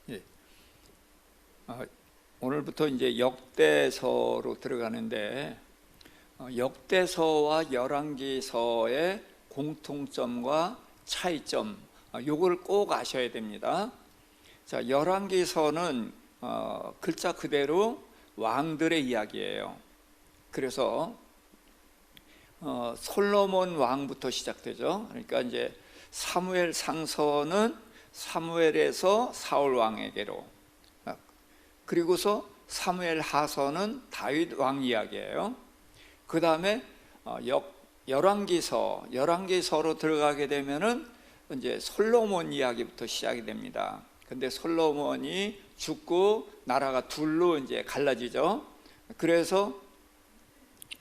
예. 오늘부터 이제 역대서로 들어가는데 역대서와 열왕기서의 공통점과 차이점, 요걸 꼭 아셔야 됩니다. 자, 열왕기서는 글자 그대로 왕들의 이야기예요. 그래서 솔로몬 왕부터 시작되죠. 그러니까 이제 사무엘 상서는 사무엘에서 사울 왕에게로, 그리고서 사무엘 하서는 다윗 왕 이야기예요. 그 다음에 열왕기서로 들어가게 되면은 이제 솔로몬 이야기부터 시작이 됩니다. 근데 솔로몬이 죽고 나라가 둘로 이제 갈라지죠. 그래서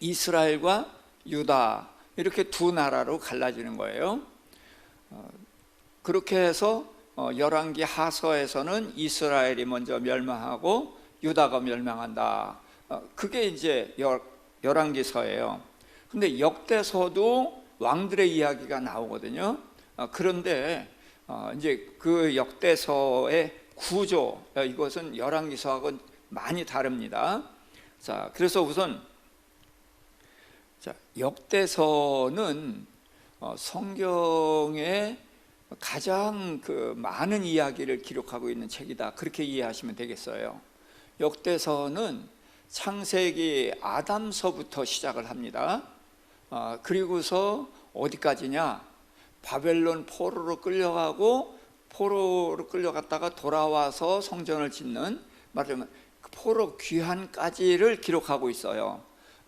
이스라엘과 유다 이렇게 두 나라로 갈라지는 거예요. 그렇게 해서 열왕기 하서에서는 이스라엘이 먼저 멸망하고 유다가 멸망한다. 그게 이제 열왕기서예요. 근데 역대서도 왕들의 이야기가 나오거든요. 그런데 이제 그 역대서의 구조, 이것은 열왕기서하고는 많이 다릅니다. 자, 그래서 우선 역대서는 성경에 가장 많은 이야기를 기록하고 있는 책이다, 그렇게 이해하시면 되겠어요. 역대서는 창세기 아담서부터 시작을 합니다. 그리고서 어디까지냐, 바벨론 포로로 끌려갔다가 돌아와서 성전을 짓는, 말하자면 포로 귀환까지를 기록하고 있어요.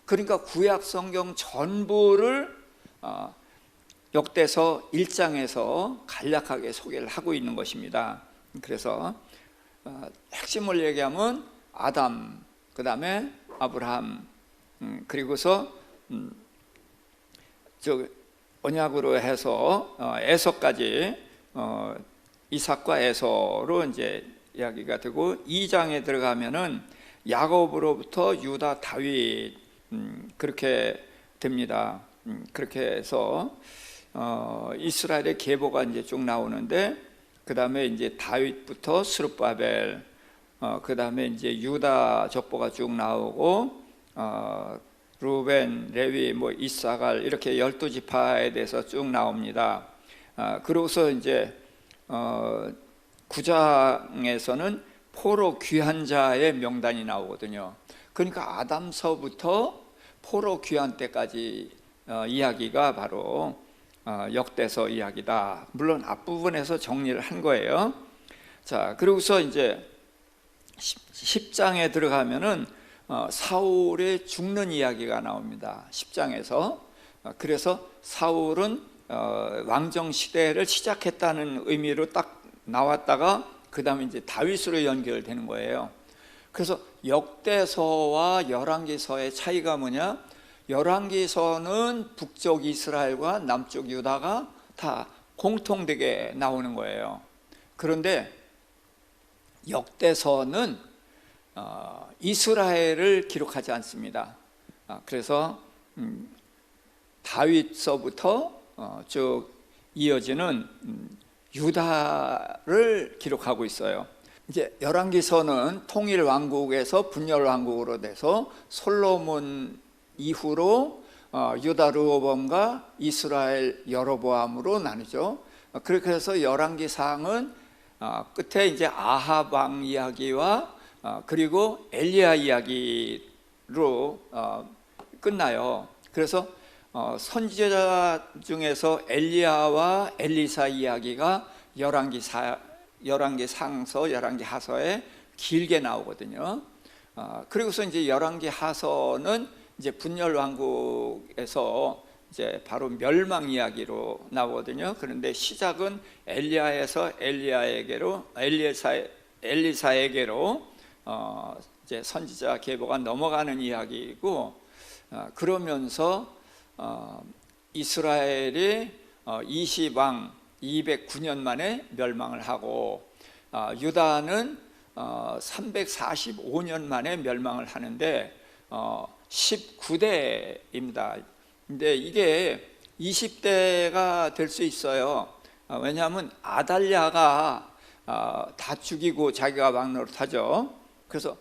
그러니까 구약 성경 전부를 역대서 1장에서 간략하게 소개를 하고 있는 것입니다. 그래서 핵심을 얘기하면 아담, 그 다음에 아브라함, 그리고서 언약으로 해서 에서까지, 이삭과 에서로 이제 이야기가 되고, 2장에 들어가면은 야곱으로부터 유다, 다윗, 그렇게 됩니다. 그렇게 해서 이스라엘의 계보가 이제 쭉 나오는데, 그 다음에 이제 다윗부터 스룹바벨, 그 다음에 이제 유다 족보가 쭉 나오고, 루벤, 레위, 이사갈, 이렇게 12지파에 대해서 쭉 나옵니다. 그러고서 이제 9장에서는 포로 귀한 자의 명단이 나오거든요. 그러니까 아담서부터 포로 귀환 때까지 이야기가 바로 역대서 이야기다. 물론 앞부분에서 정리를 한 거예요. 자, 그러고서 이제 10장에 들어가면은 사울의 죽는 이야기가 나옵니다. 10장에서. 그래서 사울은 왕정 시대를 시작했다는 의미로 딱 나왔다가 그 다음에 이제 다윗으로 연결되는 거예요. 그래서 역대서와 열왕기서의 차이가 뭐냐? 열왕기서는 북쪽 이스라엘과 남쪽 유다가 다 공통되게 나오는 거예요. 그런데 역대서는 이스라엘을 기록하지 않습니다. 그래서 다윗서부터 쭉 이어지는 유다를 기록하고 있어요. 이제 열왕기서는 통일 왕국에서 분열 왕국으로 돼서 솔로몬 이후로 유다 르호보암과 이스라엘 여로보암으로 나누죠. 그렇게 해서 열왕기상은 끝에 이제 아합 왕 이야기와 그리고 엘리야 이야기로 끝나요. 그래서 선지자 중에서 엘리야와 엘리사 이야기가 열왕기상서, 열왕기하서에 길게 나오거든요. 그리고서 이제 열왕기하서는 이제 분열 왕국에서 이제 바로 멸망 이야기로 나오거든요. 그런데 시작은 엘리야에서 엘리사에게로 이제 선지자 계보가 넘어가는 이야기이고, 그러면서 이스라엘이 이시왕 209년 만에 멸망을 하고, 유다는 345년 만에 멸망을 하는데 19대입니다. 근데 이게 20대가 될 수 있어요. 왜냐하면 아달랴가 다 죽이고 자기가 왕 노릇하죠. 그래서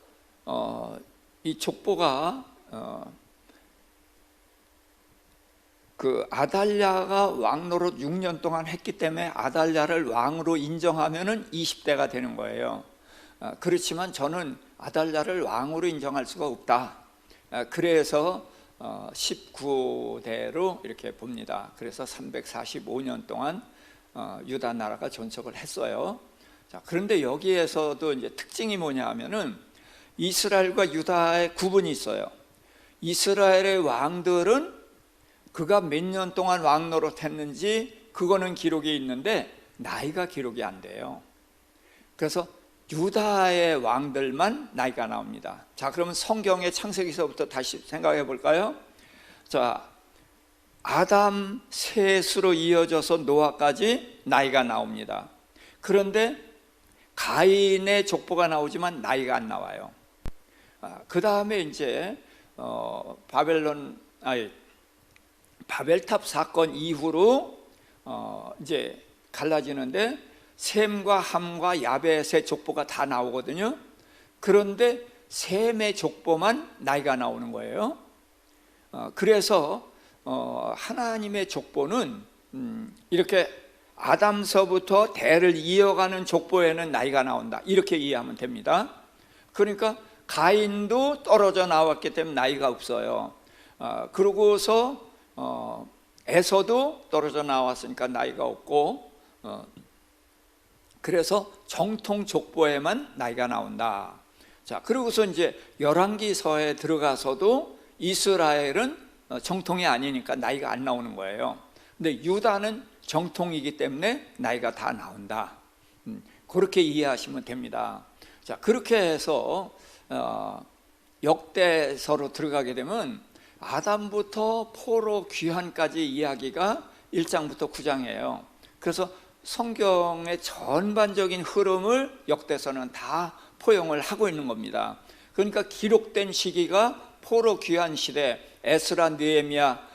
이 족보가 그 아달랴가 왕 노릇 6년 동안 했기 때문에 아달랴를 왕으로 인정하면은 20대가 되는 거예요. 그렇지만 저는 아달랴를 왕으로 인정할 수가 없다. 그래서 19대로 이렇게 봅니다. 그래서 345년 동안 유다 나라가 존속을 했어요. 자, 그런데 여기에서도 이제 특징이 뭐냐 하면은 이스라엘과 유다의 구분이 있어요. 이스라엘의 왕들은 그가 몇 년 동안 왕 노릇했는지 그거는 기록이 있는데 나이가 기록이 안 돼요. 그래서 유다의 왕들만 나이가 나옵니다. 자, 그러면 성경의 창세기서부터 다시 생각해 볼까요? 자, 아담 셋으로 이어져서 노아까지 나이가 나옵니다. 그런데 가인의 족보가 나오지만 나이가 안 나와요. 그 다음에 이제 바벨탑 사건 이후로 이제 갈라지는데 셈과 함과 야벳의 족보가 다 나오거든요. 그런데 셈의 족보만 나이가 나오는 거예요. 그래서 하나님의 족보는 이렇게 아담서부터 대를 이어가는 족보에는 나이가 나온다, 이렇게 이해하면 됩니다. 그러니까 가인도 떨어져 나왔기 때문에 나이가 없어요. 그러고서 에서도 떨어져 나왔으니까 나이가 없고, 그래서 정통 족보에만 나이가 나온다. 자, 그러고서 이제 열왕기서에 들어가서도 이스라엘은 정통이 아니니까 나이가 안 나오는 거예요. 근데 유다는 정통이기 때문에 나이가 다 나온다. 그렇게 이해하시면 됩니다. 자, 그렇게 해서 역대서로 들어가게 되면 아담부터 포로 귀환까지 이야기가 1장부터 9장이에요. 그래서 성경의 전반적인 흐름을 역대서는 다 포용을 하고 있는 겁니다. 그러니까 기록된 시기가 포로 귀환 시대, 에스라, 느헤미야,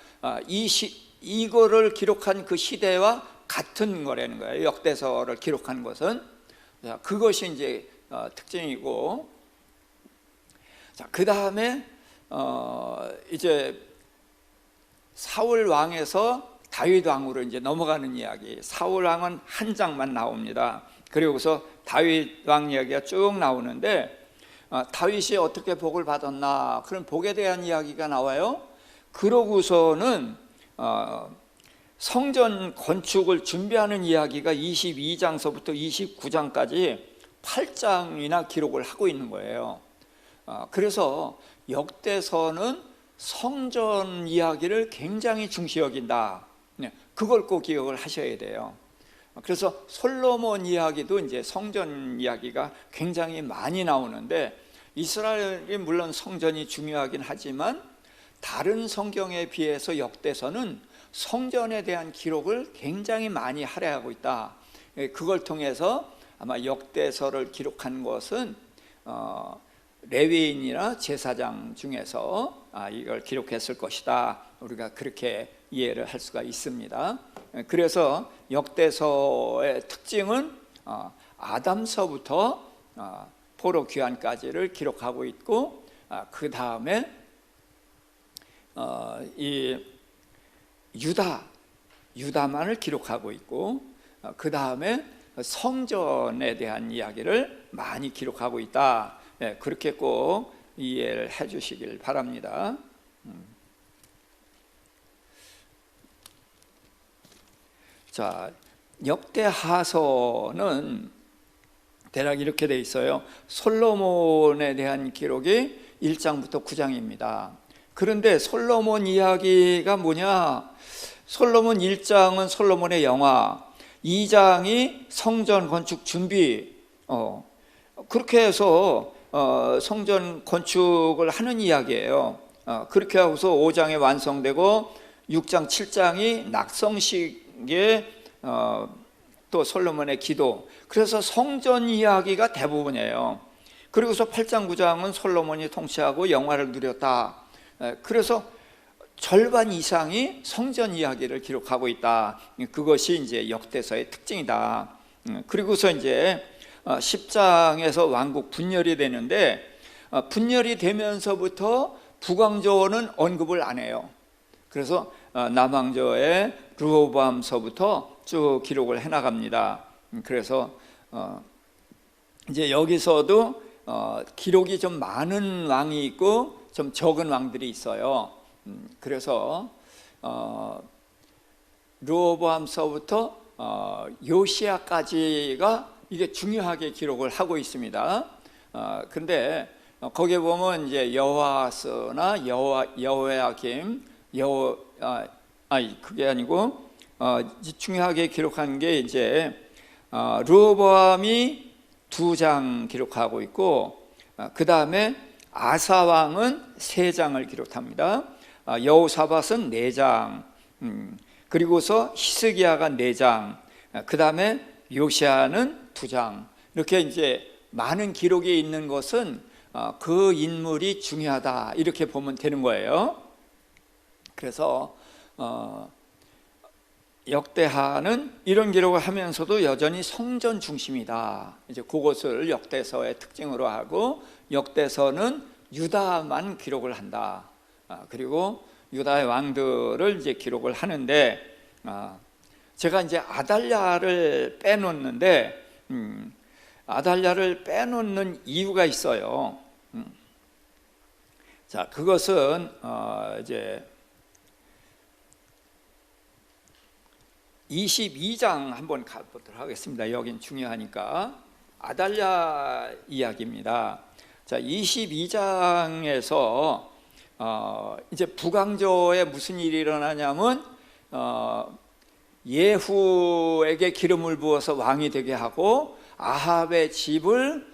이거를 기록한 그 시대와 같은 거라는 거예요. 역대서를 기록한 것은. 자, 그것이 이제 특징이고, 자, 그 다음에 이제 사울 왕에서 다윗 왕으로 이제 넘어가는 이야기. 사울 왕은 한 장만 나옵니다. 그리고서 다윗 왕 이야기가 쭉 나오는데, 다윗이 어떻게 복을 받았나, 그런 복에 대한 이야기가 나와요. 그러고서는 성전 건축을 준비하는 이야기가 22장서부터 29장까지 8장이나 기록을 하고 있는 거예요. 그래서 역대서는 성전 이야기를 굉장히 중시 여긴다. 그걸 꼭 기억을 하셔야 돼요. 그래서 솔로몬 이야기도 이제 성전 이야기가 굉장히 많이 나오는데, 이스라엘이 물론 성전이 중요하긴 하지만 다른 성경에 비해서 역대서는 성전에 대한 기록을 굉장히 많이 할애하고 있다. 그걸 통해서 아마 역대서를 기록한 것은 레위인이나 제사장 중에서 이걸 기록했을 것이다. 우리가 그렇게 이해를 할 수가 있습니다. 그래서 역대서의 특징은 아담서부터 포로 귀환까지를 기록하고 있고, 그 다음에 이 유다만을 기록하고 있고, 그 다음에 성전에 대한 이야기를 많이 기록하고 있다. 그렇게 꼭 이해를 해 주시길 바랍니다. 자, 역대하서는 대략 이렇게 돼 있어요. 솔로몬에 대한 기록이 1장부터 9장입니다. 그런데 솔로몬 이야기가 뭐냐? 솔로몬 1장은 솔로몬의 영화, 2장이 성전 건축 준비, 그렇게 해서 성전 건축을 하는 이야기예요. 그렇게 하고서 5장에 완성되고 6장, 7장이 낙성식의 또 솔로몬의 기도. 그래서 성전 이야기가 대부분이에요. 그리고서 8장, 9장은 솔로몬이 통치하고 영화를 누렸다. 그래서 절반 이상이 성전 이야기를 기록하고 있다. 그것이 이제 역대서의 특징이다. 그리고서 이제 10장에서 왕국 분열이 되는데 분열이 되면서부터 북왕조는 언급을 안 해요. 그래서 남왕조의 르호보암서부터 쭉 기록을 해나갑니다. 그래서 이제 여기서도 기록이 좀 많은 왕이 있고 좀 적은 왕들이 있어요. 그래서 르호보암서부터 요시야까지가 이게 중요하게 기록을 하고 있습니다. 근데 거기에 보면 이제 여호아스나 여호야김, 그게 아니고 중요하게 기록한 게 이제 르호보암이 2장 기록하고 있고, 그 다음에 아사 왕은 3장을 기록합니다. 여호사밧은 4장, 그리고서 히스기야가 4장, 그 다음에 요시야는 2장. 이렇게 이제 많은 기록이 있는 것은 그 인물이 중요하다, 이렇게 보면 되는 거예요. 그래서 역대하는 이런 기록을 하면서도 여전히 성전 중심이다. 이제 그것을 역대서의 특징으로 하고, 역대서는 유다만 기록을 한다. 그리고 유다의 왕들을 이제 기록을 하는데, 제가 이제 아달랴를 빼놓는데, 아달랴를 빼놓는 이유가 있어요. 자, 그것은 이제 22장 한번 가보도록 하겠습니다. 여긴 중요하니까. 아달랴 이야기입니다. 자, 22장에서 이제 북왕조에 무슨 일이 일어나냐면 예후에게 기름을 부어서 왕이 되게 하고 아합의 집을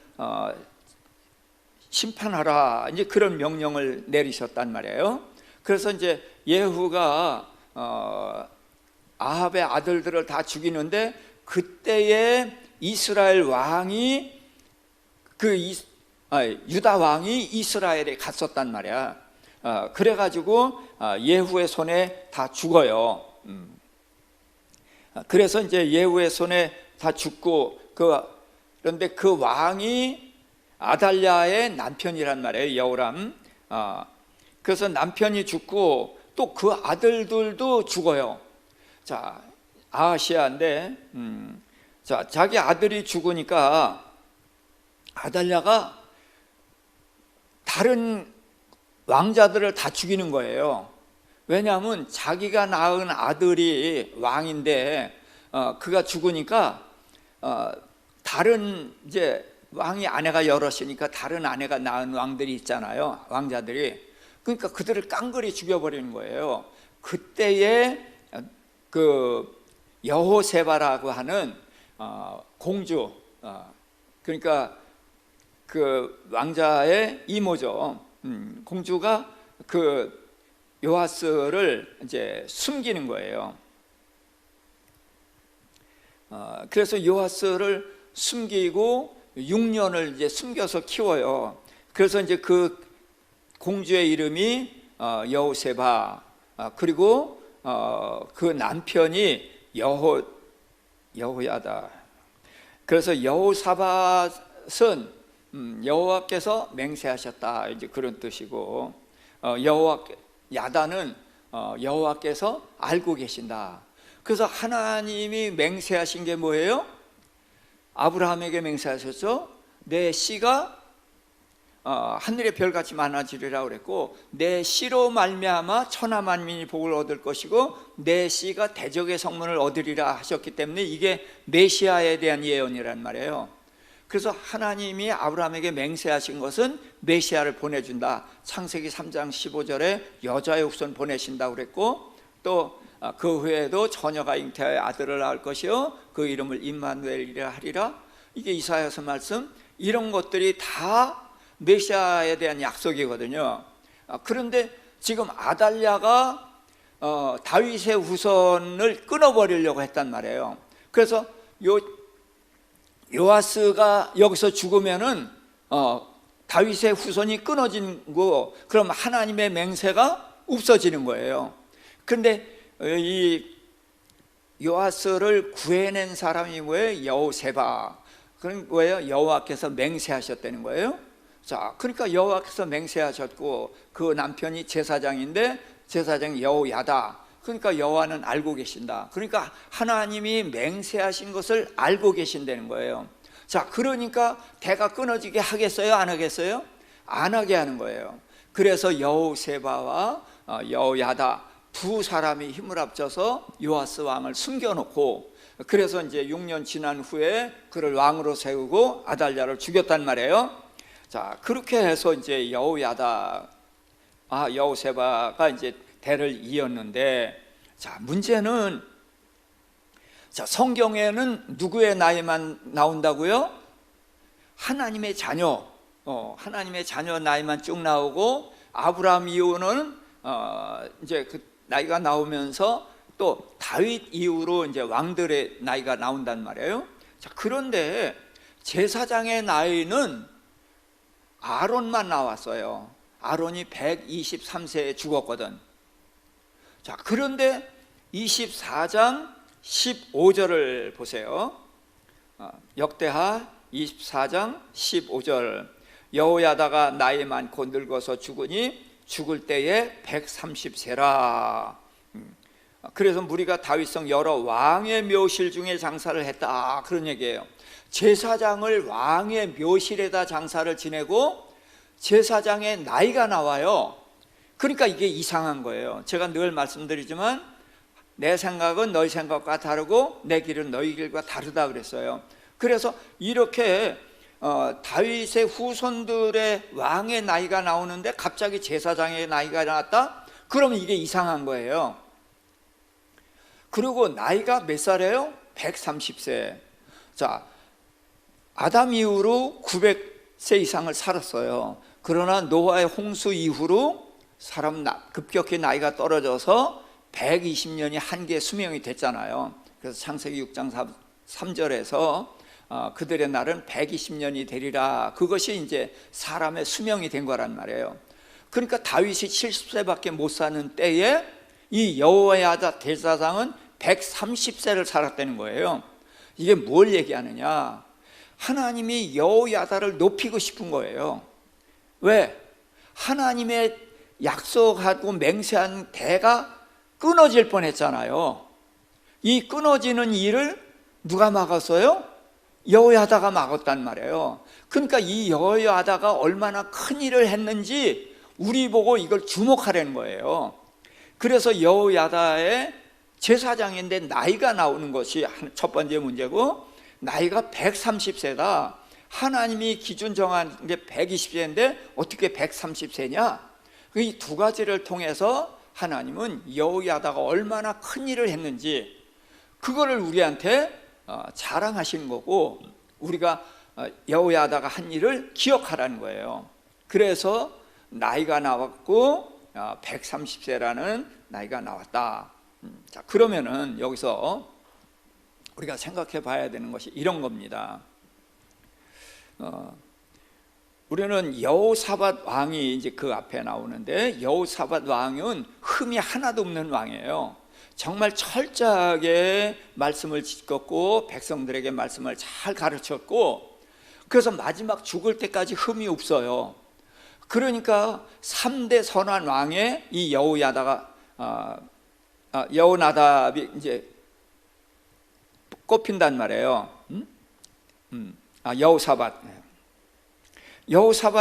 심판하라, 이제 그런 명령을 내리셨단 말이에요. 그래서 이제 예후가 아합의 아들들을 다 죽이는데, 그때에 이스라엘 왕이 유다 왕이 이스라엘에 갔었단 말이야. 그래가지고 예후의 손에 다 죽어요. 그래서 이제 예후의 손에 다 죽고, 그런데 그 왕이 아달랴의 남편이란 말이에요, 여호람. 그래서 남편이 죽고 또 그 아들들도 죽어요. 자, 아하시아인데, 자, 자기 아들이 죽으니까 아달랴가 다른 왕자들을 다 죽이는 거예요. 왜냐하면 자기가 낳은 아들이 왕인데 그가 죽으니까 다른 이제 왕이 아내가 여럿이니까 다른 아내가 낳은 왕들이 있잖아요, 왕자들이. 그러니까 그들을 깡그리 죽여버리는 거예요. 그때에 그 여호세바라고 하는 공주, 그러니까 그 왕자의 이모죠. 공주가 그 요아스를 이제 숨기는 거예요. 그래서 요아스를 숨기고 6년을 이제 숨겨서 키워요. 그래서 이제 그 공주의 이름이 여호세바, 그리고 그 남편이 여호야다. 그래서 여호사밧은 여호와께서 맹세하셨다, 이제 그런 뜻이고, 야다는 여호와께서 알고 계신다. 그래서 하나님이 맹세하신 게 뭐예요? 아브라함에게 맹세하셨죠. 내 씨가 하늘의 별같이 많아지리라 그랬고, 내 씨로 말미암아 천하 만민이 복을 얻을 것이고 내 씨가 대적의 성문을 얻으리라 하셨기 때문에 이게 메시아에 대한 예언이란 말이에요. 그래서 하나님이 아브라함에게 맹세하신 것은 메시아를 보내준다. 창세기 3장 15절에 여자의 후손 보내신다고 그랬고, 또 그 후에도 처녀가 잉태하여 아들을 낳을 것이요 그 이름을 임마누엘이라 하리라. 이게 이사야서 말씀. 이런 것들이 다 메시아에 대한 약속이거든요. 그런데 지금 아달랴가 다윗의 후손을 끊어버리려고 했단 말이에요. 그래서 요아스가 여기서 죽으면은 다윗의 후손이 끊어지는 거, 그럼 하나님의 맹세가 없어지는 거예요. 그런데 이 요아스를 구해낸 사람이 뭐예요? 여호세바. 그럼 뭐예요? 여호와께서 맹세하셨다는 거예요. 자, 그러니까 여호와께서 맹세하셨고 그 남편이 제사장인데 제사장이 여호야다. 그러니까 여호와는 알고 계신다. 그러니까 하나님이 맹세하신 것을 알고 계신다는 거예요. 자, 그러니까 대가 끊어지게 하겠어요? 안 하겠어요? 안 하게 하는 거예요. 그래서 여호세바와 여호야다 두 사람이 힘을 합쳐서 요아스 왕을 숨겨놓고, 그래서 이제 6년 지난 후에 그를 왕으로 세우고 아달랴를 죽였단 말이에요. 자, 그렇게 해서 이제 여호세바가 이제 대를 이었는데, 자, 문제는, 자, 성경에는 누구의 나이만 나온다고요? 하나님의 자녀, 하나님의 자녀 나이만 쭉 나오고, 아브라함 이후는 이제 그 나이가 나오면서 또 다윗 이후로 이제 왕들의 나이가 나온단 말이에요. 자, 그런데 제사장의 나이는 아론만 나왔어요. 아론이 123세에 죽었거든. 자, 그런데 24장 15절을 보세요. 역대하 24장 15절. 여호야다가 나이 많고 늙어서 죽으니 죽을 때에 130세라. 그래서 무리가 다윗성 여러 왕의 묘실 중에 장사를 했다, 그런 얘기예요. 제사장을 왕의 묘실에다 장사를 지내고 제사장의 나이가 나와요. 그러니까 이게 이상한 거예요. 제가 늘 말씀드리지만 내 생각은 너희 생각과 다르고 내 길은 너희 길과 다르다 그랬어요. 그래서 이렇게 다윗의 후손들의 왕의 나이가 나오는데 갑자기 제사장의 나이가 나왔다? 그러면 이게 이상한 거예요. 그리고 나이가 몇 살이에요? 130세. 자, 아담 이후로 900세 이상을 살았어요. 그러나 노아의 홍수 이후로 사람 급격히 나이가 떨어져서 120년이 한계 수명이 됐잖아요. 그래서 창세기 6장 3절에서 그들의 날은 120년이 되리라, 그것이 이제 사람의 수명이 된 거란 말이에요. 그러니까 다윗이 70세밖에 못 사는 때에 이 여호야다 제사장은 130세를 살았다는 거예요. 이게 뭘 얘기하느냐? 하나님이 여호야다를 높이고 싶은 거예요. 왜? 하나님의 약속하고 맹세한 대가 끊어질 뻔했잖아요. 이 끊어지는 일을 누가 막았어요? 여호야다가 막았단 말이에요. 그러니까 이 여호야다가 얼마나 큰 일을 했는지 우리 보고 이걸 주목하라는 거예요. 그래서 여호야다의 제사장인데 나이가 나오는 것이 첫 번째 문제고, 나이가 130세다. 하나님이 기준 정한 게 120세인데 어떻게 130세냐? 이 두 가지를 통해서 하나님은 여호야다가 얼마나 큰 일을 했는지 그거를 우리한테 자랑하시는 거고, 우리가 여호야다가 한 일을 기억하라는 거예요. 그래서 나이가 나왔고 130세라는 나이가 나왔다. 자, 그러면은 여기서 우리가 생각해 봐야 되는 것이 이런 겁니다. 우리는 여호사밧 왕이 이제 그 앞에 나오는데, 여호사밧 왕은 흠이 하나도 없는 왕이에요. 정말 철저하게 말씀을 지켰고 백성들에게 말씀을 잘 가르쳤고, 그래서 마지막 죽을 때까지 흠이 없어요. 그러니까 3대 선한 왕의 이 여호야다가 여호나답이 이제 꼽힌단 말이에요. 여호사밧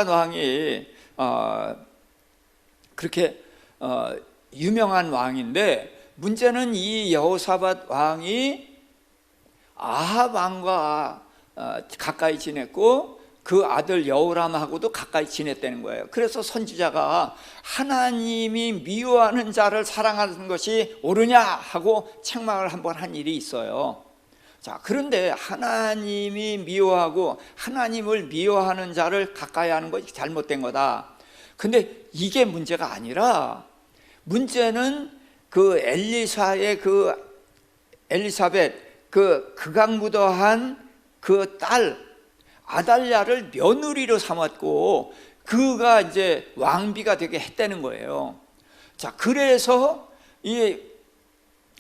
왕이 그렇게 유명한 왕인데, 문제는 이 여호사밧 왕이 아합 왕과 가까이 지냈고 그 아들 여호람하고도 가까이 지냈다는 거예요. 그래서 선지자가 하나님이 미워하는 자를 사랑하는 것이 옳으냐 하고 책망을 한번 한 일이 있어요. 자, 그런데 하나님이 미워하고 하나님을 미워하는 자를 가까이 하는 것이 잘못된 거다. 근데 이게 문제가 아니라, 문제는 그 엘리사의 그 엘리사벳 그 극악무도한 그 딸 아달랴를 며느리로 삼았고 그가 이제 왕비가 되게 했다는 거예요. 자, 그래서 이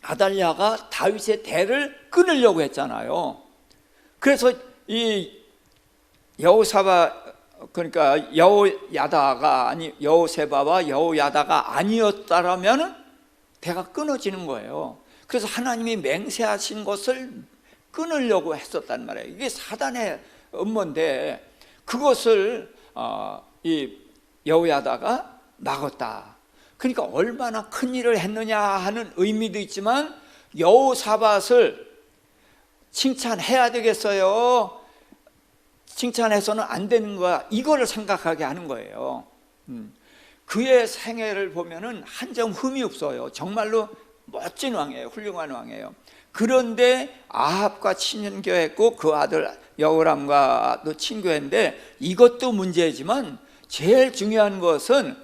아달랴가 다윗의 대를 끊으려고 했잖아요. 그래서 이 여호사밧, 그러니까 여호야다가 아니 여호세바와 여호야다가 아니었다라면 대가 끊어지는 거예요. 그래서 하나님이 맹세하신 것을 끊으려고 했었단 말이에요. 이게 사단의 음모인데 그것을 이 여호야다가 막았다. 그러니까 얼마나 큰 일을 했느냐 하는 의미도 있지만 여호사밧을 칭찬해야 되겠어요, 칭찬해서는 안 되는 거야, 이거를 생각하게 하는 거예요. 그의 생애를 보면은 한 점 흠이 없어요. 정말로 멋진 왕이에요. 훌륭한 왕이에요. 그런데 아합과 친교했고 그 아들 여호람과도 친교했는데 이것도 문제지만 제일 중요한 것은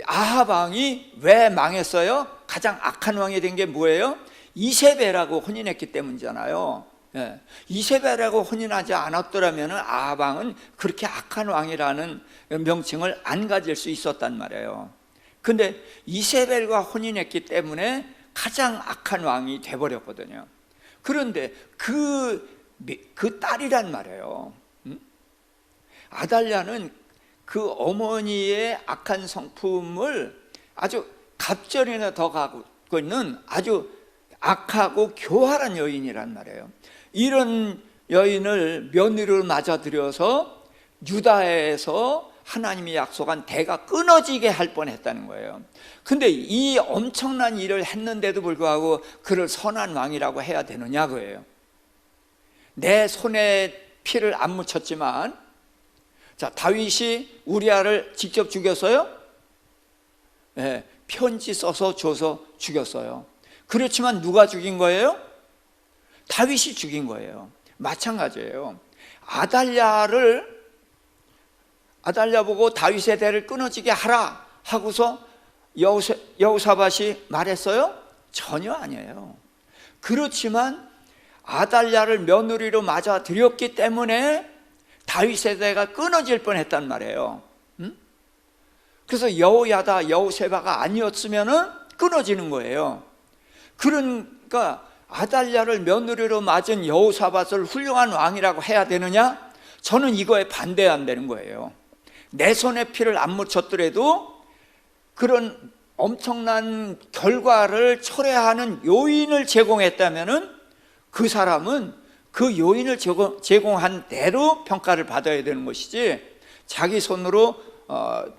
아합 왕이 왜 망했어요? 가장 악한 왕이 된 게 뭐예요? 이세벨하고 혼인했기 때문이잖아요. 예. 이세벨하고 혼인하지 않았더라면 아합 왕은 그렇게 악한 왕이라는 명칭을 안 가질 수 있었단 말이에요. 근데 이세벨과 혼인했기 때문에 가장 악한 왕이 돼버렸거든요. 그런데 그 딸이란 말이에요. 아달랴는 그 어머니의 악한 성품을 아주 갑절이나 더 갖고 있는 아주 악하고 교활한 여인이란 말이에요. 이런 여인을 며느리로 맞아들여서 유다에서 하나님이 약속한 대가 끊어지게 할 뻔했다는 거예요. 근데 이 엄청난 일을 했는데도 불구하고 그를 선한 왕이라고 해야 되느냐 그거예요. 내 손에 피를 안 묻혔지만, 자, 다윗이 우리아를 직접 죽였어요? 네, 편지 써서 줘서 죽였어요. 그렇지만 누가 죽인 거예요? 다윗이 죽인 거예요. 마찬가지예요. 아달랴 보고 다윗의 대를 끊어지게 하라 하고서 여호사밧이 말했어요? 전혀 아니에요. 그렇지만 아달랴를 며느리로 맞아들였기 때문에 다윗의 대가 끊어질 뻔했단 말이에요. 그래서 여호야다, 여호세바가 아니었으면 끊어지는 거예요. 그러니까 아달랴를 며느리로 맞은 여호사밧을 훌륭한 왕이라고 해야 되느냐? 저는 이거에 반대한다는 거예요. 내 손에 피를 안 묻혔더라도 그런 엄청난 결과를 초래하는 요인을 제공했다면은 그 사람은 그 요인을 제공한 대로 평가를 받아야 되는 것이지, 자기 손으로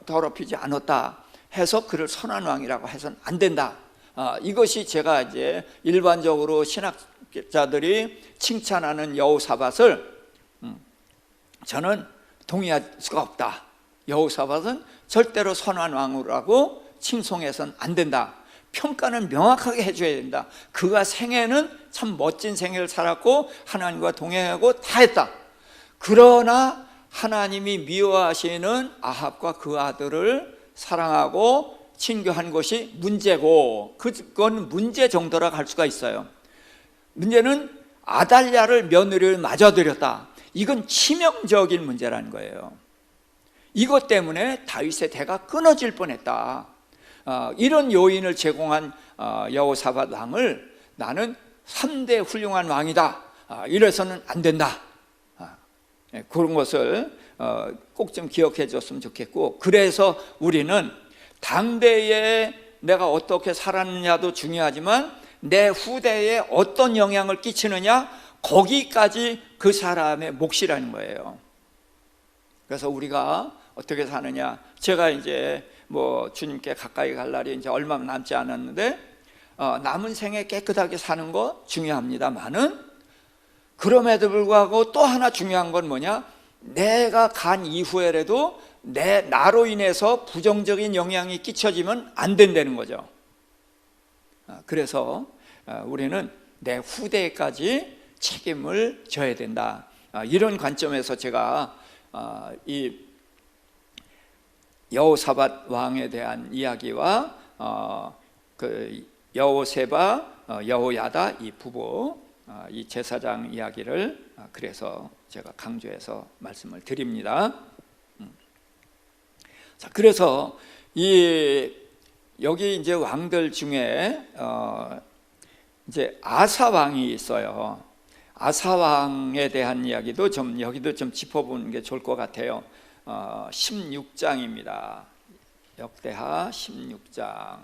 더럽히지 않았다 해서 그를 선한 왕이라고 해서는 안 된다. 이것이 제가 이제 일반적으로 신학자들이 칭찬하는 여호사밧을 저는 동의할 수가 없다. 여호사밧은 절대로 선한 왕이라고 칭송해서는 안 된다. 평가는 명확하게 해줘야 된다. 그가 생애는 참 멋진 생애를 살았고 하나님과 동행하고 다 했다. 그러나 하나님이 미워하시는 아합과 그 아들을 사랑하고 친교한 것이 문제고, 그건 문제 정도라고 할 수가 있어요. 문제는 아달랴를 며느리를 맞아들였다. 이건 치명적인 문제라는 거예요. 이것 때문에 다윗의 대가 끊어질 뻔했다. 이런 요인을 제공한 여호사밧 왕을 나는 3대 훌륭한 왕이다, 이래서는 안 된다. 그런 것을 꼭 좀 기억해 줬으면 좋겠고, 그래서 우리는 당대에 내가 어떻게 살았느냐도 중요하지만 내 후대에 어떤 영향을 끼치느냐, 거기까지 그 사람의 몫이라는 거예요. 그래서 우리가 어떻게 사느냐, 제가 이제 뭐 주님께 가까이 갈 날이 이제 얼마 남지 않았는데 남은 생에 깨끗하게 사는 거 중요합니다만은, 그럼에도 불구하고 또 하나 중요한 건 뭐냐, 내가 간 이후에라도 나로 인해서 부정적인 영향이 끼쳐지면 안 된다는 거죠. 그래서 우리는 내 후대까지 책임을 져야 된다. 이런 관점에서 제가 이 여호사밧 왕에 대한 이야기와 그 여호세바, 여호야다 이 부부, 이 제사장 이야기를 그래서 제가 강조해서 말씀을 드립니다. 자, 그래서 여기 이제 왕들 중에 이제 아사 왕이 있어요. 아사 왕에 대한 이야기도 여기도 좀 짚어보는 게 좋을 것 같아요. 16장입니다. 역대하 16장.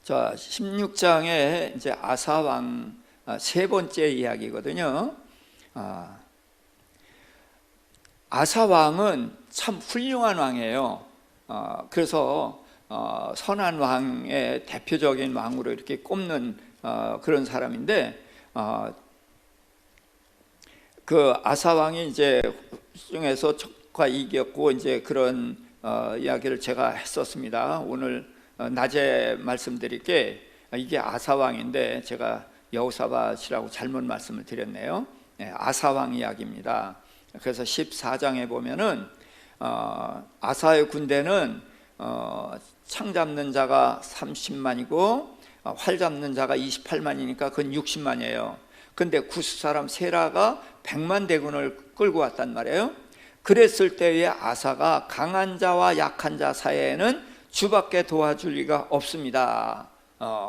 자, 16장에 이제 아사 왕 세 번째 이야기거든요. 아사 왕은 참 훌륭한 왕이에요. 그래서 선한 왕의 대표적인 왕으로 이렇게 꼽는 그런 사람인데, 그 아사 왕이 이제 중에서 적과 이겼고 이제 그런 이야기를 제가 했었습니다. 오늘 낮에 말씀드릴게, 이게 아사 왕인데 제가 여호사밧이라고 잘못 말씀을 드렸네요. 아사 왕 이야기입니다. 그래서 14장에 보면은 아사의 군대는 창 잡는 자가 30만이고 활 잡는 자가 28만이니까 그건 60만이에요. 근데 구스 사람 세라가 100만 대군을 끌고 왔단 말이에요. 그랬을 때에 아사가 강한 자와 약한 자 사이에는 주밖에 도와줄 리가 없습니다.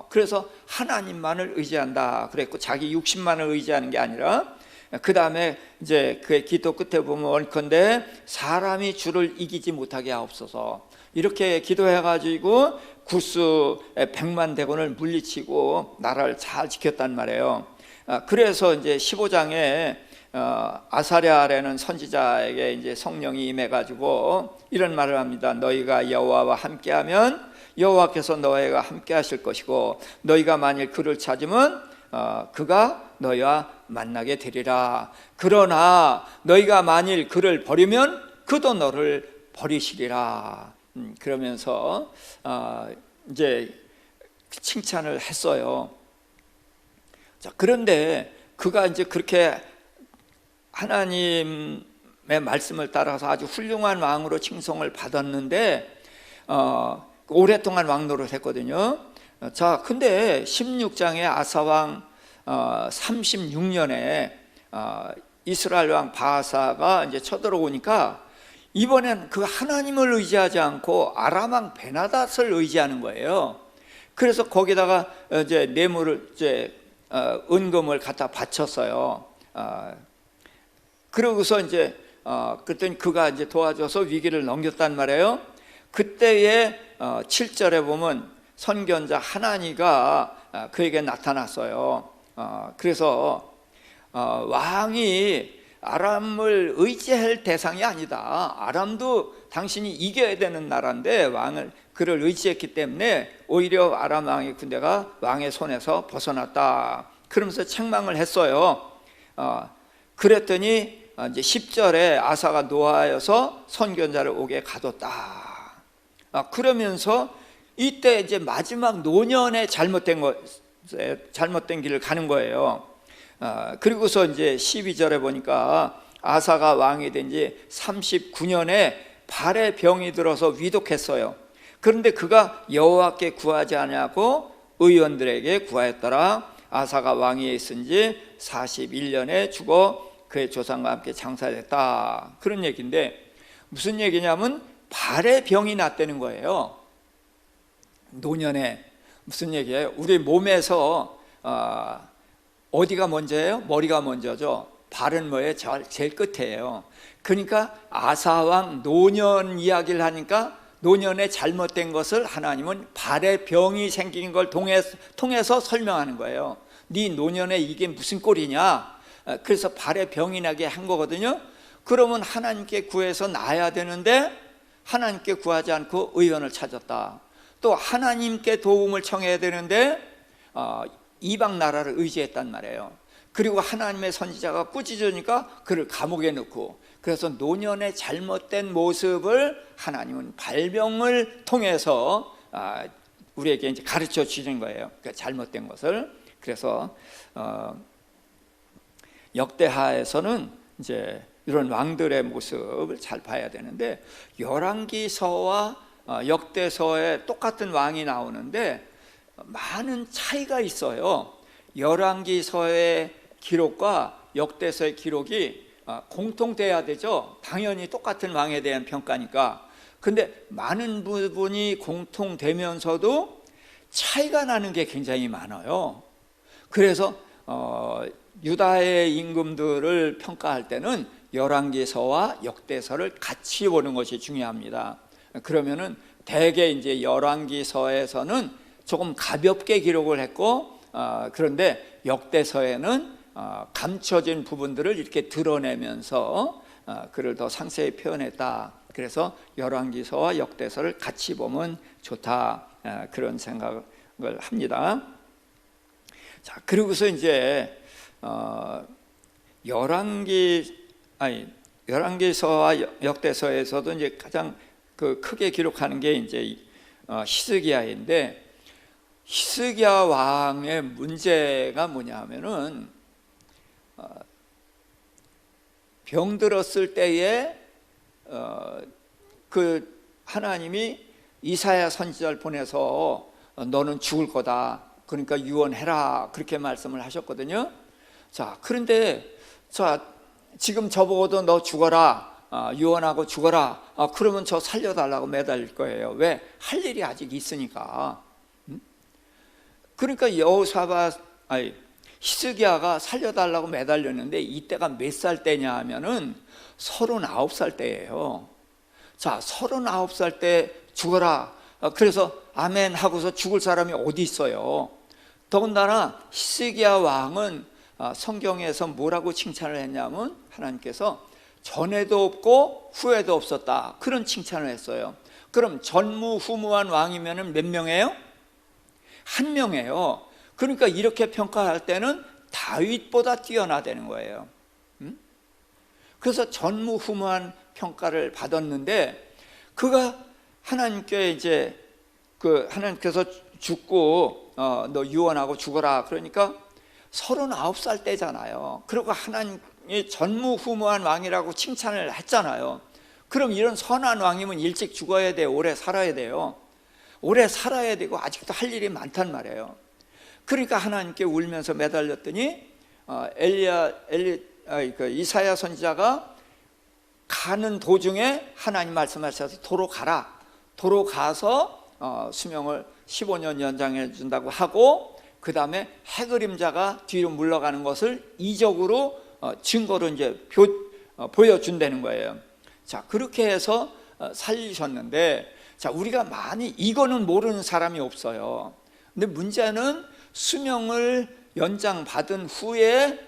그래서 하나님만을 의지한다 그랬고, 자기 60만을 의지하는 게 아니라, 그 다음에 이제 그의 기도 끝에 보면 원컨대 사람이 주를 이기지 못하게 하옵소서, 이렇게 기도해가지고 구스의 100만 대군을 물리치고 나라를 잘 지켰단 말이에요. 그래서 이제 15장에 아사랴라는 선지자에게 이제 성령이 임해가지고 이런 말을 합니다. 너희가 여호와와 함께하면 여호와께서 너희가 함께하실 것이고, 너희가 만일 그를 찾으면 그가 너희와 만나게 되리라. 그러나 너희가 만일 그를 버리면 그도 너를 버리시리라. 그러면서 이제 칭찬을 했어요. 자, 그런데 그가 이제 그렇게 하나님의 말씀을 따라서 아주 훌륭한 왕으로 칭송을 받았는데 오랫동안 왕 노릇했거든요. 자, 근데 16장에 아사왕 36년에 이스라엘 왕 바하사가 이제 쳐들어오니까 이번엔 그 하나님을 의지하지 않고 아람 왕 베나닷을 의지하는 거예요. 그래서 거기다가 이제 뇌물을 이제 은금을 갖다 바쳤어요. 그러고서 이제 그랬더니 그가 이제 도와줘서 위기를 넘겼단 말이에요. 그때의 7절에 보면 선견자 하나니가 그에게 나타났어요. 그래서 왕이 아람을 의지할 대상이 아니다. 아람도 당신이 이겨야 되는 나라인데 왕을 그를 의지했기 때문에 오히려 아람 왕의 군대가 왕의 손에서 벗어났다. 그러면서 책망을 했어요. 그랬더니 이제 10절에 아사가 노하여서 선견자를 옥에 가뒀다. 그러면서 이때 이제 마지막 노년에 잘못된 길을 가는 거예요. 그리고서 이제 12절에 보니까 아사가 왕이 된 지 39년에 발에 병이 들어서 위독했어요. 그런데 그가 여호와께 구하지 아니하고 의원들에게 구하였더라. 아사가 왕위에 있은 지 41년에 죽어 그의 조상과 함께 장사됐다. 그런 얘기인데, 무슨 얘기냐면 발에 병이 났다는 거예요. 노년에. 무슨 얘기예요? 우리 몸에서 어디가 먼저예요? 머리가 먼저죠. 발은 뭐예요? 제일 끝이에요. 그러니까 아사왕 노년 이야기를 하니까 노년에 잘못된 것을 하나님은 발에 병이 생긴 걸 통해서 설명하는 거예요. 네 노년에 이게 무슨 꼴이냐? 그래서 발에 병이 나게 한 거거든요. 그러면 하나님께 구해서 나아야 되는데 하나님께 구하지 않고 의원을 찾았다. 또 하나님께 도움을 청해야 되는데 이방 나라를 의지했단 말이에요. 그리고 하나님의 선지자가 꾸짖으니까 그를 감옥에 넣고, 그래서 노년의 잘못된 모습을 하나님은 발병을 통해서 우리에게 이제 가르쳐 주는 거예요. 그러니까 잘못된 것을. 그래서 역대하에서는 이제 이런 왕들의 모습을 잘 봐야 되는데, 열왕기서와 역대서에 똑같은 왕이 나오는데 많은 차이가 있어요. 열왕기서의 기록과 역대서의 기록이 공통돼야 되죠. 당연히 똑같은 왕에 대한 평가니까. 근데 많은 부분이 공통되면서도 차이가 나는 게 굉장히 많아요. 그래서 유다의 임금들을 평가할 때는 열왕기서와 역대서를 같이 보는 것이 중요합니다. 그러면은 대개 이제 열왕기서에서는 조금 가볍게 기록을 했고, 그런데 역대서에는 감춰진 부분들을 이렇게 드러내면서 그를 더 상세히 표현했다. 그래서 열왕기서와 역대서를 같이 보면 좋다, 그런 생각을 합니다. 자, 그리고서 이제 열왕기서와 역대서에서도 이제 가장 크게 기록하는 게 이제 히스기야인데, 히스기야 왕의 문제가 뭐냐면은 병들었을 때에 그 하나님이 이사야 선지자를 보내서 너는 죽을 거다, 그러니까 유언해라, 그렇게 말씀을 하셨거든요. 자, 그런데 자, 지금 저보고도 너 죽어라, 유언하고 죽어라, 그러면 저 살려달라고 매달릴 거예요. 왜? 할 일이 아직 있으니까. 그러니까 히스기야가 살려달라고 매달렸는데, 이때가 몇 살 때냐 하면은 39살 때예요. 자, 39살 때 죽어라, 그래서 아멘 하고서 죽을 사람이 어디 있어요. 더군다나 히스기야 왕은 성경에서 뭐라고 칭찬을 했냐면, 하나님께서 전에도 없고 후에도 없었다, 그런 칭찬을 했어요. 그럼 전무후무한 왕이면 몇 명이에요? 한 명이에요. 그러니까 이렇게 평가할 때는 다윗보다 뛰어나다는 거예요. 그래서 전무후무한 평가를 받았는데, 그가 하나님께 이제 하나님께서 죽고 너 유언하고 죽어라, 그러니까 39살 때잖아요. 그리고 하나님이 전무후무한 왕이라고 칭찬을 했잖아요. 그럼 이런 선한 왕이면 일찍 죽어야 돼요? 오래 살아야 돼요? 오래 살아야 되고 아직도 할 일이 많단 말이에요. 그러니까 하나님께 울면서 매달렸더니 이사야 선지자가 가는 도중에 하나님 말씀하셔서 도로 가라, 도로 가서 수명을 15년 연장해 준다고 하고, 그 다음에 해그림자가 뒤로 물러가는 것을 이적으로 증거로 이제 보여준다는 거예요. 자, 그렇게 해서 살리셨는데, 자, 우리가 많이 이거는 모르는 사람이 없어요. 근데 문제는 수명을 연장받은 후에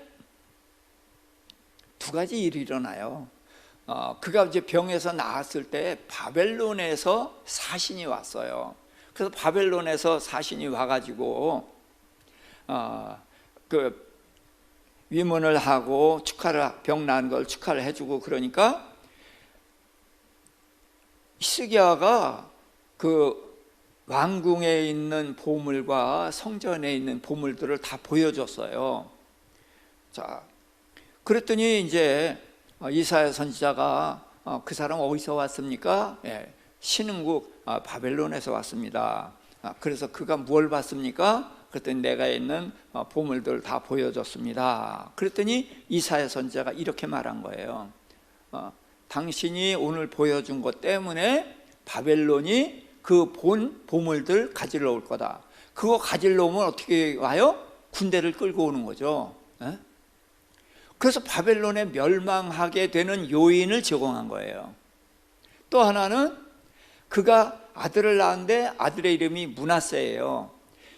두 가지 일이 일어나요. 그가 이제 병에서 나았을 때 바벨론에서 사신이 왔어요. 그래서 바벨론에서 사신이 와가지고 그 위문을 하고 병 나은 걸 축하를 해주고, 그러니까 히스기야가 그 왕궁에 있는 보물과 성전에 있는 보물들을 다 보여줬어요. 자, 그랬더니 이제 이사야 선지자가 그 사람 어디서 왔습니까? 신흥국 바벨론에서 왔습니다. 그래서 그가 뭘 봤습니까? 그랬더니 내가 있는 보물들을 다 보여줬습니다. 그랬더니 이사야 선지자가 이렇게 말한 거예요. 당신이 오늘 보여준 것 때문에 바벨론이 그 본 보물들 가지러 올 거다. 그거 가지러 오면 어떻게 와요? 군대를 끌고 오는 거죠. 그래서 바벨론에 멸망하게 되는 요인을 제공한 거예요. 또 하나는 그가 아들을 낳았는데 아들의 이름이 므낫세예요.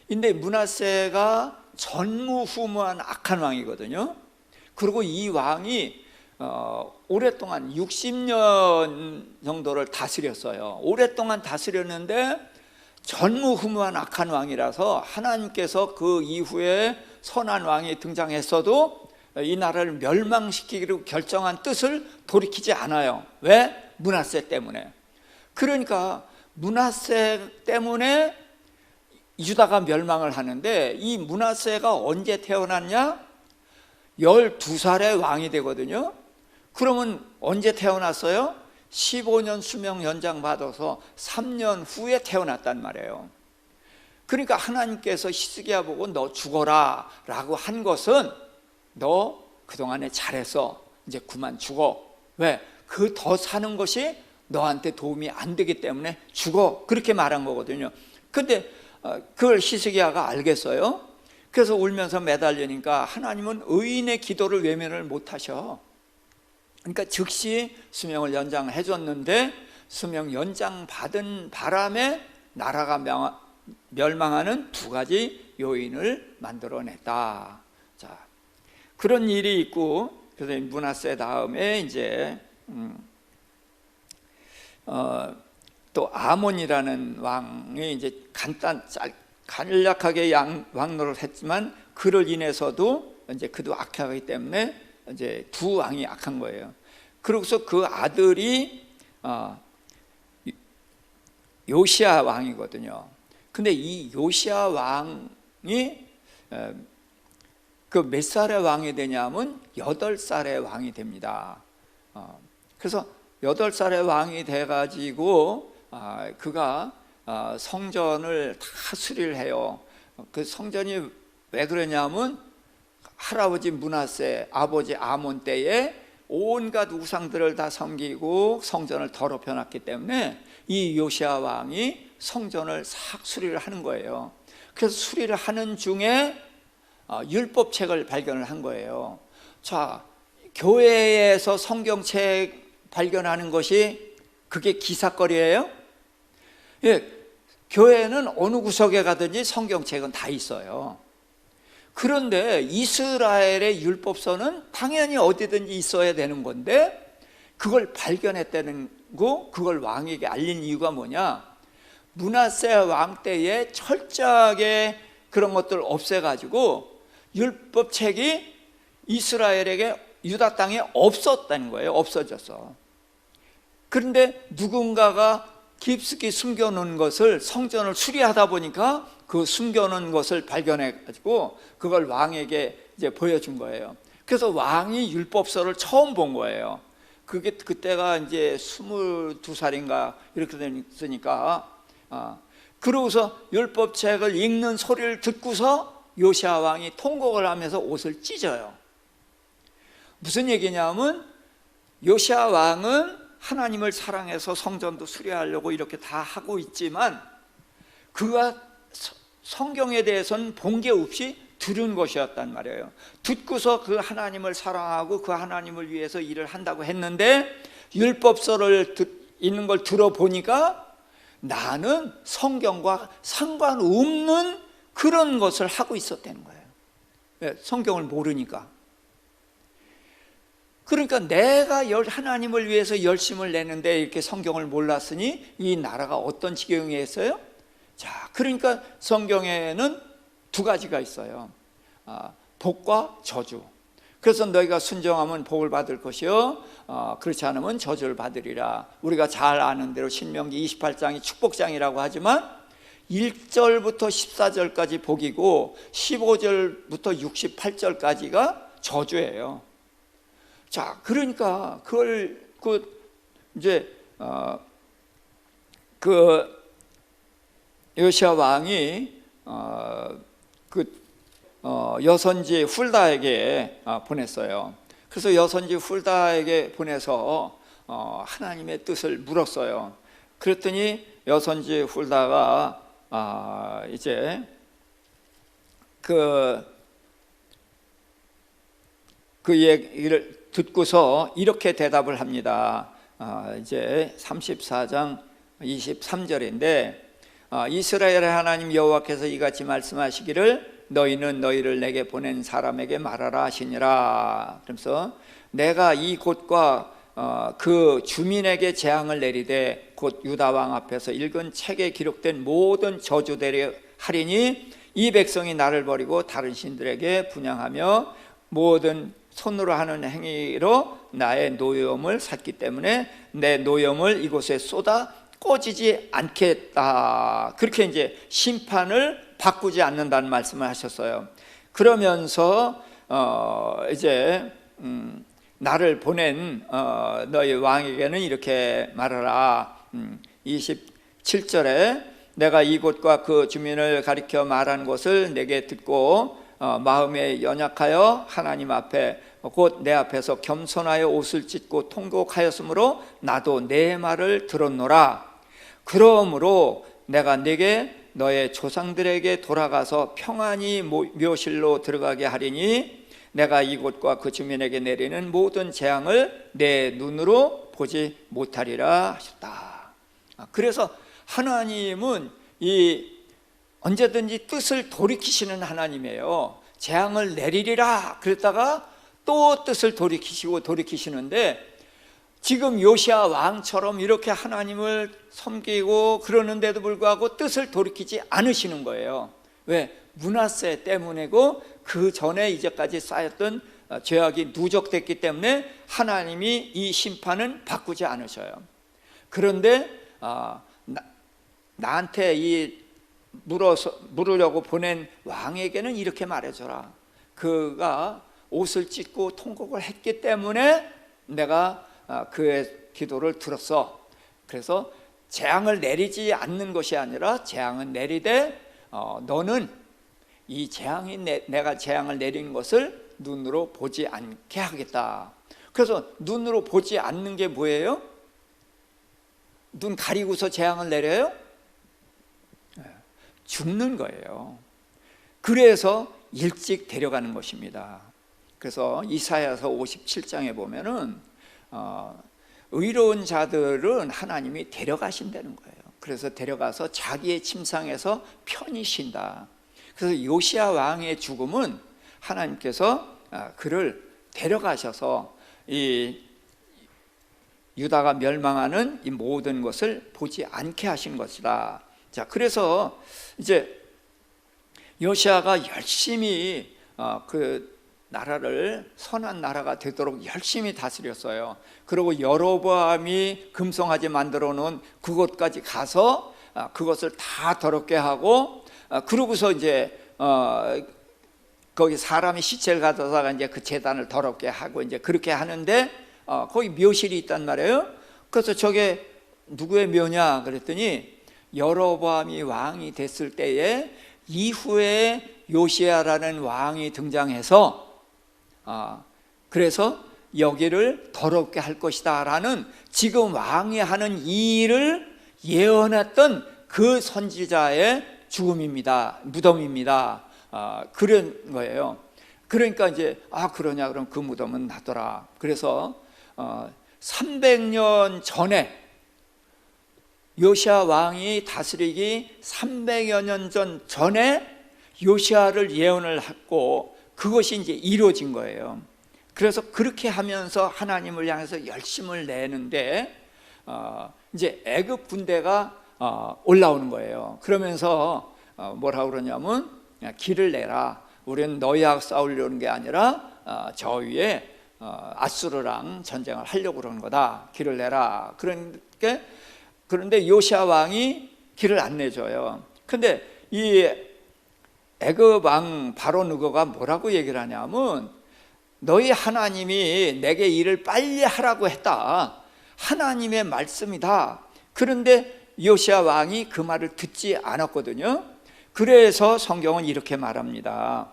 근데 므낫세가 전무후무한 악한 왕이거든요. 그리고 이 왕이 오랫동안 60년 정도를 다스렸어요. 오랫동안 다스렸는데 전무후무한 악한 왕이라서 하나님께서 그 이후에 선한 왕이 등장했어도 이 나라를 멸망시키기로 결정한 뜻을 돌이키지 않아요. 왜? 므낫세 때문에. 그러니까 므낫세 때문에 유다가 멸망을 하는데, 이 므낫세가 언제 태어났냐? 12살에 왕이 되거든요. 그러면 언제 태어났어요? 15년 수명 연장 받아서 3년 후에 태어났단 말이에요. 그러니까 하나님께서 히스기야 보고 너 죽어라 라고 한 것은, 너 그동안에 잘해서 이제 그만 죽어. 왜? 그 더 사는 것이 너한테 도움이 안 되기 때문에 죽어, 그렇게 말한 거거든요. 근데 그걸 히스기야가 알겠어요. 그래서 울면서 매달리니까 하나님은 의인의 기도를 외면을 못하셔. 그러니까 즉시 수명을 연장해 줬는데 수명 연장 받은 바람에 나라가 멸망하는 두 가지 요인을 만들어냈다. 자, 그런 일이 있고, 그래서 므낫세 다음에 이제 또 아몬이라는 왕이 이제 간략하게 왕노를 했지만 그를 인해서도 이제 그도 악하기 때문에 이제 두 왕이 악한 거예요. 그러고서 그 아들이 요시야 왕이거든요. 근데 이 요시야 왕이 그 몇 살의 왕이 되냐면 8살의 왕이 됩니다. 그래서 8살의 왕이 돼가지고 그가 성전을 다 수리를 해요. 그 성전이 왜 그러냐면 할아버지 므낫세, 아버지 아몬 때에 온갖 우상들을 다 섬기고 성전을 더럽혀 놨기 때문에 이 요시야 왕이 성전을 싹 수리를 하는 거예요. 그래서 수리를 하는 중에 율법책을 발견을 한 거예요. 자, 교회에서 성경책 발견하는 것이 그게 기사거리예요? 예, 교회는 어느 구석에 가든지 성경책은 다 있어요. 그런데 이스라엘의 율법서는 당연히 어디든지 있어야 되는 건데 그걸 발견했다는 거, 그걸 왕에게 알린 이유가 뭐냐? 므낫세 왕 때에 철저하게 그런 것들을 없애가지고 율법책이 이스라엘에게 유다 땅에 없었다는 거예요. 없어졌어. 그런데 누군가가 깊숙이 숨겨놓은 것을 성전을 수리하다 보니까 그 숨겨놓은 것을 발견해가지고 그걸 왕에게 이제 보여준 거예요. 그래서 왕이 율법서를 처음 본 거예요. 그때가 이제 22살인가 이렇게 됐으니까 그러고서 율법책을 읽는 소리를 듣고서 요시야 왕이 통곡을 하면서 옷을 찢어요. 무슨 얘기냐면 요시야 왕은 하나님을 사랑해서 성전도 수리하려고 이렇게 다 하고 있지만 그가 성경에 대해서는 본 게 없이 들은 것이었단 말이에요. 듣고서 그 하나님을 사랑하고 그 하나님을 위해서 일을 한다고 했는데 율법서를 읽는 걸 들어보니까 나는 성경과 상관없는 그런 것을 하고 있었다는 거예요. 왜? 성경을 모르니까. 그러니까 내가 하나님을 위해서 열심을 내는데 이렇게 성경을 몰랐으니 이 나라가 어떤 지경에 있어요? 자, 그러니까 성경에는 두 가지가 있어요. 복과 저주. 그래서 너희가 순종하면 복을 받을 것이요 그렇지 않으면 저주를 받으리라. 우리가 잘 아는 대로 신명기 28장이 축복장이라고 하지만 1절부터 14절까지 복이고 15절부터 68절까지가 저주예요. 자, 그러니까 그걸 요시야 왕이 여선지 훌다에게 보냈어요. 그래서 여선지 훌다에게 보내서 하나님의 뜻을 물었어요. 그랬더니 여선지 훌다가 이제 그 얘기를 듣고서 이렇게 대답을 합니다. 이제 34장 23절인데 이스라엘의 하나님 여호와께서 이같이 말씀하시기를 너희는 너희를 내게 보낸 사람에게 말하라 하시니라. 그러면서 내가 이 곳과 그 주민에게 재앙을 내리되 곧 유다 왕 앞에서 읽은 책에 기록된 모든 저주대로 하리니 이 백성이 나를 버리고 다른 신들에게 분향하며 모든 손으로 하는 행위로 나의 노염을 샀기 때문에 내 노염을 이곳에 쏟아 꺼지지 않겠다. 그렇게 이제 심판을 바꾸지 않는다는 말씀을 하셨어요. 그러면서 이제 나를 보낸 너희 왕에게는 이렇게 말하라. 27절에 내가 이곳과 그 주민을 가리켜 말한 것을 내게 듣고 마음에 연약하여 하나님 앞에 곧 내 앞에서 겸손하여 옷을 찢고 통곡하였으므로 나도 내 말을 들었노라. 그러므로 내가 네게 너의 조상들에게 돌아가서 평안히 묘실로 들어가게 하리니 내가 이곳과 그 주민에게 내리는 모든 재앙을 내 눈으로 보지 못하리라 하셨다. 그래서 하나님은 언제든지 뜻을 돌이키시는 하나님이에요. 재앙을 내리리라 그랬다가 또 뜻을 돌이키시는데, 지금 요시야 왕처럼 이렇게 하나님을 섬기고 그러는데도 불구하고 뜻을 돌이키지 않으시는 거예요. 왜? 므낫세 때문이고 그 전에 이제까지 쌓였던 죄악이 누적됐기 때문에 하나님이 이 심판은 바꾸지 않으셔요. 그런데 나한테 물으려고 보낸 왕에게는 이렇게 말해줘라. 그가 옷을 찢고 통곡을 했기 때문에 내가 그의 기도를 들었어. 그래서 재앙을 내리지 않는 것이 아니라 재앙은 내리되 너는 이 재앙이 내가 재앙을 내린 것을 눈으로 보지 않게 하겠다. 그래서 눈으로 보지 않는 게 뭐예요? 눈 가리고서 재앙을 내려요? 죽는 거예요. 그래서 일찍 데려가는 것입니다. 그래서 이사야서 57장에 보면은 의로운 자들은 하나님이 데려가신다는 거예요. 그래서 데려가서 자기의 침상에서 편히 쉰다. 그래서 요시야 왕의 죽음은 하나님께서 그를 데려가셔서 이 유다가 멸망하는 이 모든 것을 보지 않게 하신 것이다. 자, 그래서 이제 요시야가 열심히 그 나라를 선한 나라가 되도록 열심히 다스렸어요. 그리고 여로보암이 금송아지 만들어 놓은 그곳까지 가서 그것을 다 더럽게 하고, 그러고서 이제 거기 사람이 시체를 가져다가 이제 그 제단을 더럽게 하고 이제 그렇게 하는데 거기 묘실이 있단 말이에요. 그래서 저게 누구의 묘냐 그랬더니 여로보암이 왕이 됐을 때에 이후에 요시야라는 왕이 등장해서 그래서 여기를 더럽게 할 것이다 라는 지금 왕이 하는 이 일을 예언했던 그 선지자의 죽음입니다. 무덤입니다. 그런 거예요. 그러니까 이제 그러냐 그럼 그 무덤은 나더라. 그래서 300년 전에 요시야 왕이 다스리기 300여 년 전에 요시야를 예언을 했고 그것이 이제 이루어진 거예요. 그래서 그렇게 하면서 하나님을 향해서 열심을 내는데 이제 애굽 군대가 올라오는 거예요. 그러면서 뭐라고 그러냐면 길을 내라. 우리는 너희하고 싸우려는 게 아니라 저 위에 아수르랑 전쟁을 하려고 그러는 거다. 길을 내라. 그런데 요시야 왕이 길을 안 내줘요. 근데 이 애굽 왕 바로 느고가 뭐라고 얘기를 하냐면 너희 하나님이 내게 일을 빨리 하라고 했다. 하나님의 말씀이다. 그런데 요시야 왕이 그 말을 듣지 않았거든요. 그래서 성경은 이렇게 말합니다.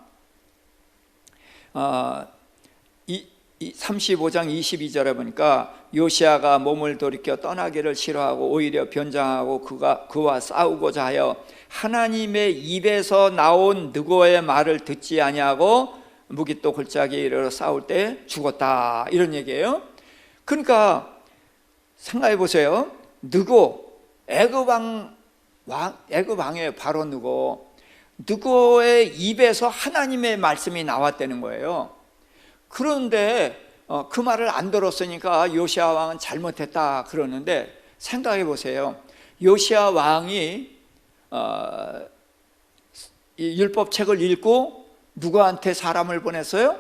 35장 22절에 보니까 요시야가 몸을 돌이켜 떠나기를 싫어하고 오히려 변장하고 그와 싸우고자 하여 하나님의 입에서 나온 느고의 말을 듣지 아니하고 무기또 골짜기에 이르러 싸울 때 죽었다. 이런 얘기예요. 그러니까 생각해 보세요. 느고 애굽 왕의 바로 느고의 입에서 하나님의 말씀이 나왔다는 거예요. 그런데 그 말을 안 들었으니까 요시야 왕은 잘못했다 그러는데 생각해 보세요. 요시야 왕이 이 율법책을 읽고 누구한테 사람을 보냈어요?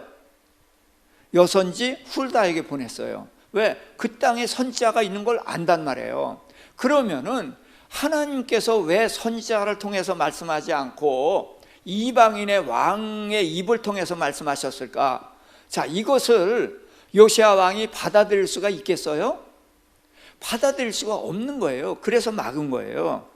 여선지 훌다에게 보냈어요. 왜? 그 땅에 선지자가 있는 걸 안단 말이에요. 그러면은 하나님께서 왜 선지자를 통해서 말씀하지 않고 이방인의 왕의 입을 통해서 말씀하셨을까? 자, 이것을 요시야 왕이 받아들일 수가 있겠어요? 받아들일 수가 없는 거예요. 그래서 막은 거예요.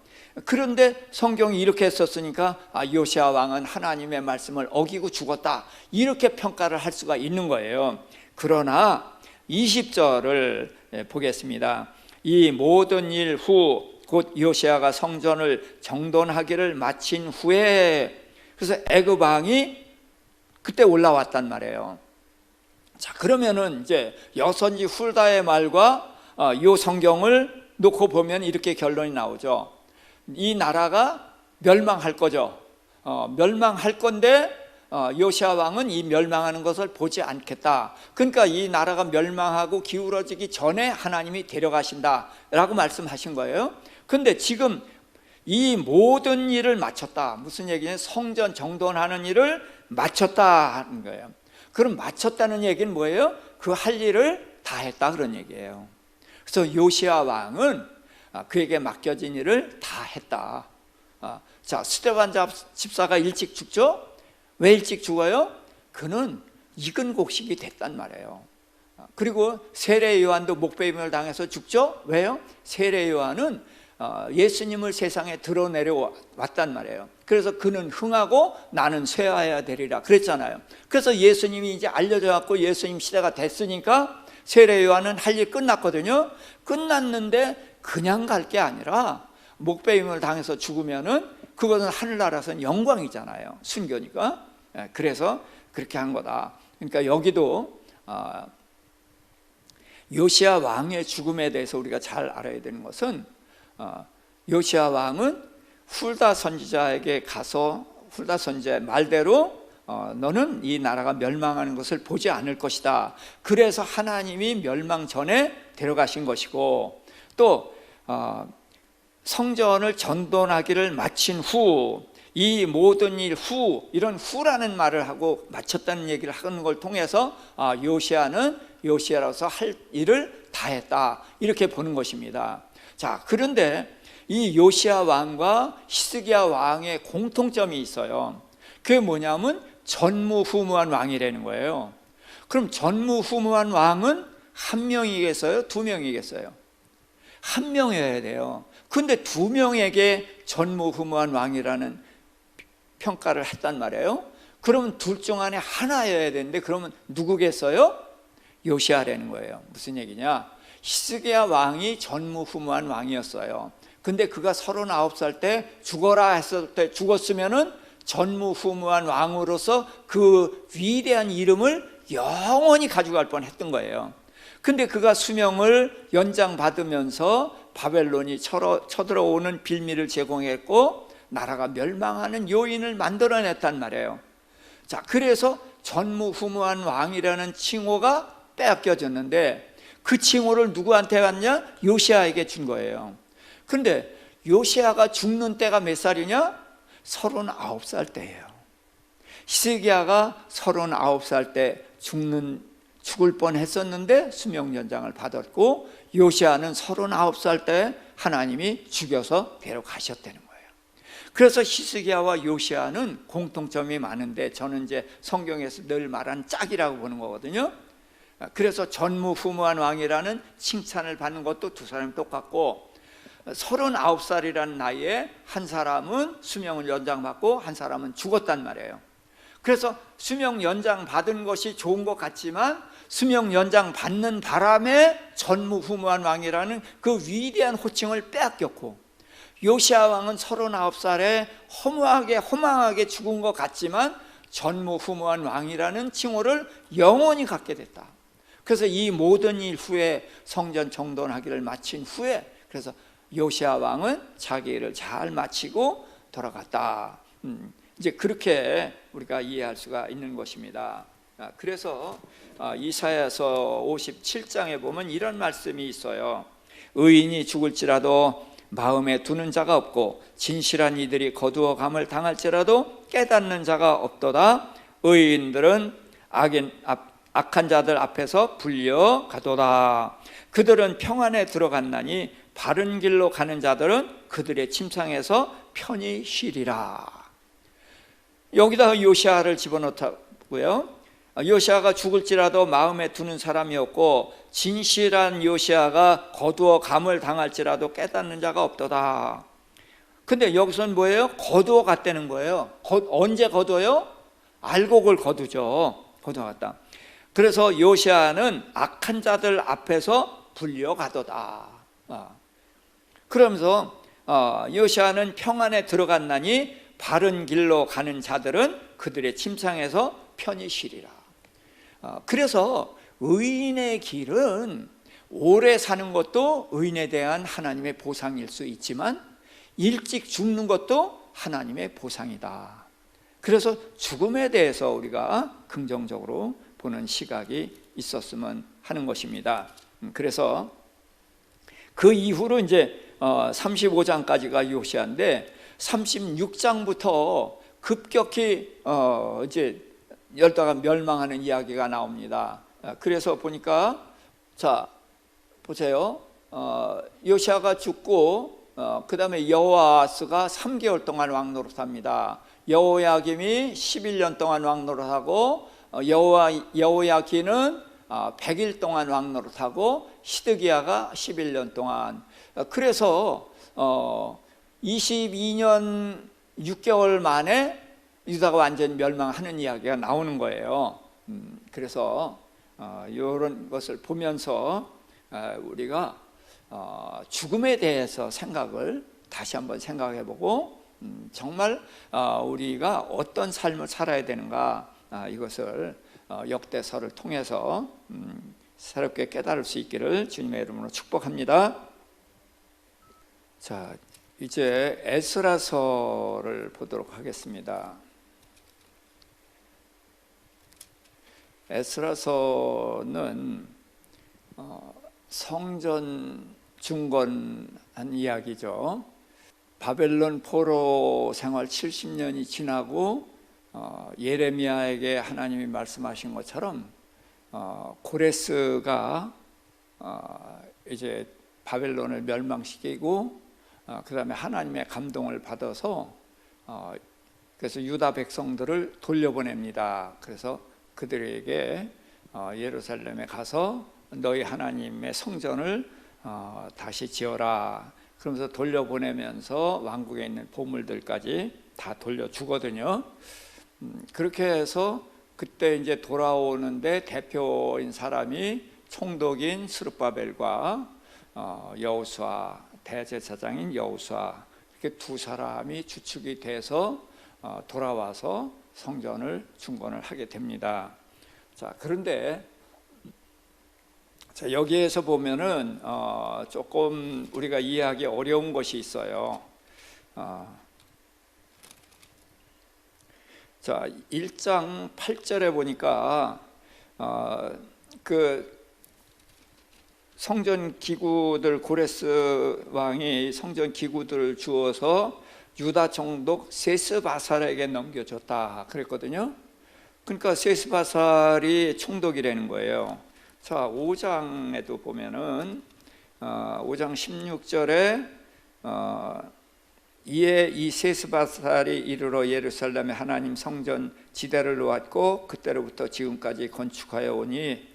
그런데 성경이 이렇게 했었으니까 요시야 왕은 하나님의 말씀을 어기고 죽었다 이렇게 평가를 할 수가 있는 거예요. 그러나 20절을 보겠습니다. 이 모든 일 후 곧 요시야가 성전을 정돈하기를 마친 후에, 그래서 애굽 왕이 그때 올라왔단 말이에요. 자, 그러면은 이제 여선지 훌다의 말과 이 성경을 놓고 보면 이렇게 결론이 나오죠. 이 나라가 멸망할 거죠. 멸망할 건데 요시야 왕은 이 멸망하는 것을 보지 않겠다. 그러니까 이 나라가 멸망하고 기울어지기 전에 하나님이 데려가신다 라고 말씀하신 거예요. 근데 지금 이 모든 일을 마쳤다. 무슨 얘기냐? 성전 정돈하는 일을 마쳤다 하는 거예요. 그럼 마쳤다는 얘기는 뭐예요? 그 할 일을 다 했다 그런 얘기예요. 그래서 요시야 왕은 그에게 맡겨진 일을 다 했다. 자, 스데반 집사가 일찍 죽죠? 왜 일찍 죽어요? 그는 익은 곡식이 됐단 말이에요. 그리고 세례 요한도 목베임을 당해서 죽죠? 왜요? 세례 요한은 예수님을 세상에 드러내려 왔단 말이에요. 그래서 그는 흥하고 나는 쇠하여야 되리라 그랬잖아요. 그래서 예수님이 이제 알려져 갖고 예수님 시대가 됐으니까 세례 요한은 할 일 끝났거든요. 끝났는데 그냥 갈 게 아니라 목베임을 당해서 죽으면은 그것은 하늘나라에서는 영광이잖아요. 순교니까. 그래서 그렇게 한 거다. 그러니까 여기도 요시야 왕의 죽음에 대해서 우리가 잘 알아야 되는 것은, 요시야 왕은 훌다 선지자에게 가서 훌다 선지자의 말대로 너는 이 나라가 멸망하는 것을 보지 않을 것이다. 그래서 하나님이 멸망 전에 데려가신 것이고, 또 성전을 전돈하기를 마친 후, 이 모든 일 후, 이런 후라는 말을 하고 마쳤다는 얘기를 하는 걸 통해서 요시야는 요시야로서 할 일을 다 했다 이렇게 보는 것입니다. 자, 그런데 이 요시야 왕과 히스기야 왕의 공통점이 있어요. 그게 뭐냐면 전무후무한 왕이라는 거예요. 그럼 전무후무한 왕은 한 명이겠어요? 두 명이겠어요? 한 명이어야 돼요. 근데 두 명에게 전무후무한 왕이라는 평가를 했단 말이에요. 그러면 둘 중 안에 하나여야 되는데 그러면 누구겠어요? 요시야라는 거예요. 무슨 얘기냐? 히스기야 왕이 전무후무한 왕이었어요. 근데 그가 39살 때 죽어라 했을 때 죽었으면은 전무후무한 왕으로서 그 위대한 이름을 영원히 가져갈 뻔했던 거예요. 근데 그가 수명을 연장받으면서 바벨론이 쳐들어오는 빌미를 제공했고 나라가 멸망하는 요인을 만들어냈단 말이에요. 자, 그래서 전무후무한 왕이라는 칭호가 빼앗겨졌는데 그 칭호를 누구한테 갔냐? 요시야에게 준 거예요. 근데 요시야가 죽는 때가 몇 살이냐? 39살 때예요. 히스기야가 39살 때 죽을 뻔했었는데 수명 연장을 받았고, 요시야는 39살 때 하나님이 죽여서 데려가셨다는 거예요. 그래서 히스기야와 요시야는 공통점이 많은데 저는 이제 성경에서 늘 말하는 짝이라고 보는 거거든요. 그래서 전무후무한 왕이라는 칭찬을 받는 것도 두 사람이 똑같고, 39살이라는 나이에 한 사람은 수명을 연장받고 한 사람은 죽었단 말이에요. 그래서 수명 연장 받은 것이 좋은 것 같지만 수명 연장 받는 바람에 전무후무한 왕이라는 그 위대한 호칭을 빼앗겼고, 요시야 왕은 39살에 허망하게 죽은 것 같지만 전무후무한 왕이라는 칭호를 영원히 갖게 됐다. 그래서 이 모든 일 후에 성전 정돈하기를 마친 후에 그래서 요시야 왕은 자기 일을 잘 마치고 돌아갔다. 이제 그렇게 우리가 이해할 수가 있는 것입니다. 그래서 이사야서 57장에 보면 이런 말씀이 있어요. 의인이 죽을지라도 마음에 두는 자가 없고 진실한 이들이 거두어 감을 당할지라도 깨닫는 자가 없도다. 의인들은 악한 자들 앞에서 불려가도다. 그들은 평안에 들어갔나니 바른 길로 가는 자들은 그들의 침상에서 편히 쉬리라. 여기다가 요시야를 집어넣고요. 요시야가 죽을지라도 마음에 두는 사람이 없고 진실한 요시야가 거두어 감을 당할지라도 깨닫는 자가 없도다. 근데 여기서는 뭐예요? 거두어 갔다는 거예요. 언제 거둬요? 알곡을 거두죠. 거두어갔다. 그래서 요시야는 악한 자들 앞에서 불려가도다. 그러면서 여호시아는 평안에 들어갔나니 바른 길로 가는 자들은 그들의 침상에서 편히 쉬리라. 그래서 의인의 길은 오래 사는 것도 의인에 대한 하나님의 보상일 수 있지만 일찍 죽는 것도 하나님의 보상이다. 그래서 죽음에 대해서 우리가 긍정적으로 보는 시각이 있었으면 하는 것입니다. 그래서 그 이후로 이제 35장까지가 요시아인데 36장부터 급격히 이제 열다가 멸망하는 이야기가 나옵니다. 그래서 보니까 자 보세요. 요시아가 죽고 그 다음에 여호아스가 3개월 동안 왕노릇합니다. 여호야김이 11년 동안 왕노릇하고 여호야기는 100일 동안 왕노릇하고 시드기야가 11년 동안. 그래서 22년 6개월 만에 유다가 완전 멸망하는 이야기가 나오는 거예요. 그래서 이런 것을 보면서 우리가 죽음에 대해서 생각을 다시 한번 생각해보고 정말 우리가 어떤 삶을 살아야 되는가, 이것을 역대서를 통해서 새롭게 깨달을 수 있기를 주님의 이름으로 축복합니다. 자, 이제 에스라서를 보도록 하겠습니다. 에스라서는 성전 중건한 이야기죠. 바벨론 포로 생활 70년이 지나고 예레미야에게 하나님이 말씀하신 것처럼 고레스가 이제 바벨론을 멸망시키고 그 다음에 하나님의 감동을 받아서 그래서 유다 백성들을 돌려보냅니다. 그래서 그들에게 예루살렘에 가서 너희 하나님의 성전을 다시 지어라. 그러면서 돌려보내면서 왕국에 있는 보물들까지 다 돌려주거든요. 그렇게 해서 그때 이제 돌아오는데 대표인 사람이 총독인 스룹바벨과 여호수아, 대제사장인 여호수아, 이렇게 두 사람이 주축이 돼서 돌아와서 성전을 중건을 하게 됩니다. 자, 그런데 자, 여기에서 보면은 조금 우리가 이해하기 어려운 것이 있어요. 자, 1장 8절에 보니까 그 성전 기구들, 고레스 왕이 성전 기구들을 주어서 유다 총독 세스바살에게 넘겨줬다 그랬거든요. 그러니까 세스바살이 총독이라는 거예요. 자, 5장에도 보면은 5장 16절에 이에 이 세스바살이 이르러 예루살렘에 하나님 성전 지대를 놓았고 그때로부터 지금까지 건축하여 오니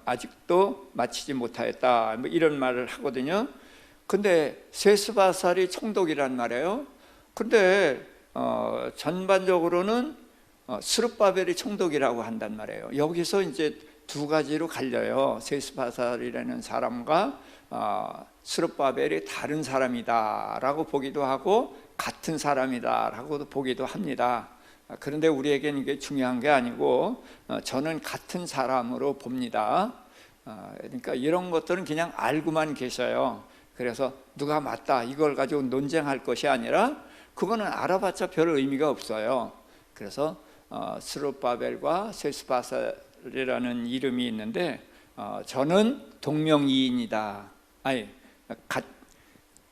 아직도 마치지 못하였다, 뭐 이런 말을 하거든요. 근데 세스바살이 총독이란 말이에요. 근데 전반적으로는 스룹바벨이 총독이라고 한단 말이에요. 여기서 이제 두 가지로 갈려요. 세스바살이라는 사람과 스룹바벨이 다른 사람이다 라고 보기도 하고 같은 사람이다 라고도 보기도 합니다. 그런데 우리에게는 이게 중요한 게 아니고 저는 같은 사람으로 봅니다. 그러니까 이런 것들은 그냥 알고만 계셔요. 그래서 누가 맞다 이걸 가지고 논쟁할 것이 아니라 그거는 알아봤자 별 의미가 없어요. 그래서 스룹바벨과 세스바살이라는 이름이 있는데 저는 동명이인이다. 아니,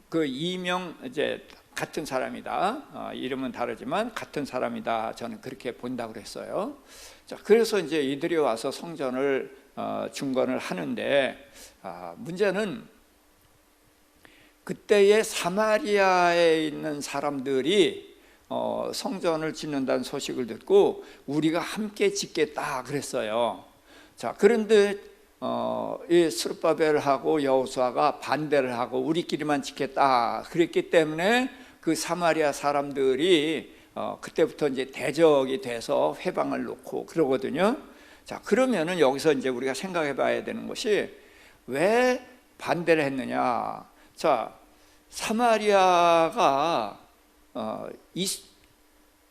그 이명 이제 같은 사람이다. 이름은 다르지만 같은 사람이다. 저는 그렇게 본다고 그랬어요. 자, 그래서 이제 이들이 와서 성전을 중건을 하는데 문제는 그때의 사마리아에 있는 사람들이 성전을 짓는다는 소식을 듣고 우리가 함께 짓겠다 그랬어요. 자, 그런데 이 스룹바벨하고 여호수아가 반대를 하고 우리끼리만 짓겠다 그랬기 때문에 그 사마리아 사람들이 그때부터 이제 대적이 돼서 회방을 놓고 그러거든요. 자, 그러면은 여기서 이제 우리가 생각해 봐야 되는 것이 왜 반대를 했느냐. 자, 사마리아가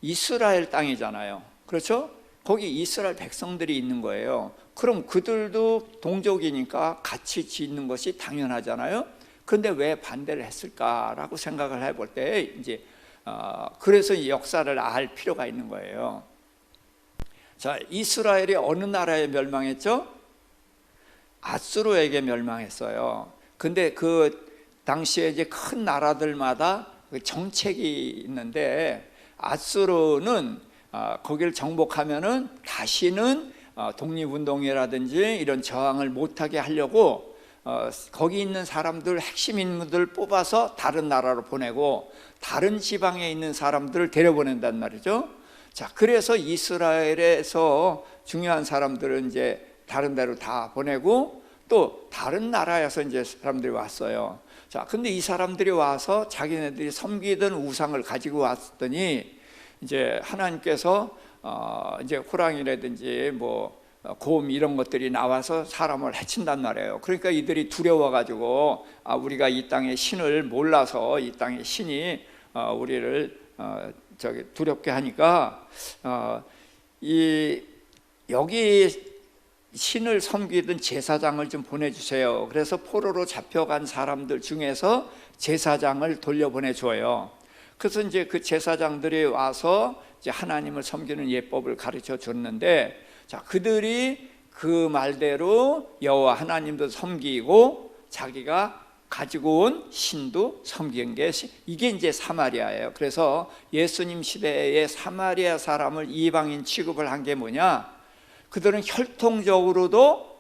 이스라엘 땅이잖아요. 그렇죠? 거기 이스라엘 백성들이 있는 거예요. 그럼 그들도 동족이니까 같이 짓는 것이 당연하잖아요. 그런데 왜 반대를 했을까라고 생각을 해볼 때 이제 그래서 이 역사를 알 필요가 있는 거예요. 자, 이스라엘이 어느 나라에 멸망했죠? 아수르에게 멸망했어요. 근데 그 당시에 이제 큰 나라들마다 정책이 있는데 아수르는 거기를 정복하면은 다시는 독립운동이라든지 이런 저항을 못하게 하려고 거기 있는 사람들, 핵심 인물들 뽑아서 다른 나라로 보내고 다른 지방에 있는 사람들을 데려보낸단 말이죠. 자, 그래서 이스라엘에서 중요한 사람들은 이제 다른 데로 다 보내고 또 다른 나라에서 이제 사람들이 왔어요. 자, 근데 이 사람들이 와서 자기네들이 섬기던 우상을 가지고 왔더니 이제 하나님께서 이제 호랑이라든지 뭐 곰 이런 것들이 나와서 사람을 해친단 말이에요. 그러니까 이들이 두려워가지고 우리가 이 땅의 신을 몰라서 이 땅의 신이 우리를 두렵게 하니까 여기 신을 섬기던 제사장을 좀 보내주세요. 그래서 포로로 잡혀간 사람들 중에서 제사장을 돌려보내줘요. 그래서 이제 그 제사장들이 와서 이제 하나님을 섬기는 예법을 가르쳐 줬는데, 자, 그들이 그 말대로 여호와 하나님도 섬기고 자기가 가지고 온 신도 섬긴 게 이게 이제 사마리아예요. 그래서 예수님 시대에 사마리아 사람을 이방인 취급을 한 게 뭐냐? 그들은 혈통적으로도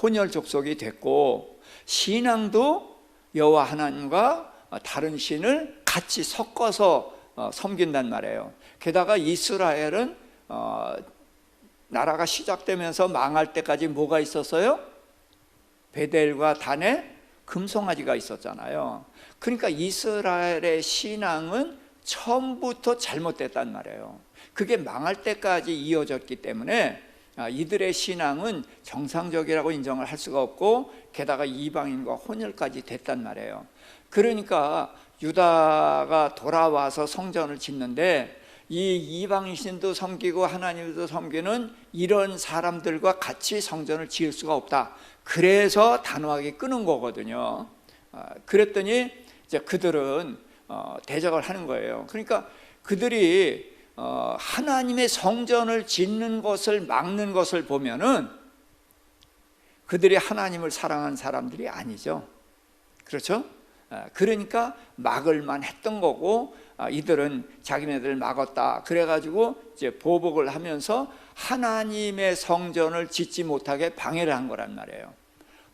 혼혈 족속이 됐고 신앙도 여호와 하나님과 다른 신을 같이 섞어서 섬긴단 말이에요. 게다가 이스라엘은 나라가 시작되면서 망할 때까지 뭐가 있었어요? 베델과 단에 금송아지가 있었잖아요. 그러니까 이스라엘의 신앙은 처음부터 잘못됐단 말이에요. 그게 망할 때까지 이어졌기 때문에 이들의 신앙은 정상적이라고 인정을 할 수가 없고 게다가 이방인과 혼혈까지 됐단 말이에요. 그러니까 유다가 돌아와서 성전을 짓는데 이 이방인 신도 섬기고 하나님도 섬기는 이런 사람들과 같이 성전을 지을 수가 없다. 그래서 단호하게 끊은 거거든요. 그랬더니 이제 그들은 대적을 하는 거예요. 그러니까 그들이 하나님의 성전을 짓는 것을 막는 것을 보면은 그들이 하나님을 사랑하는 사람들이 아니죠. 그렇죠? 그러니까 막을만 했던 거고 이들은 자기네들 막았다. 그래가지고 이제 보복을 하면서 하나님의 성전을 짓지 못하게 방해를 한 거란 말이에요.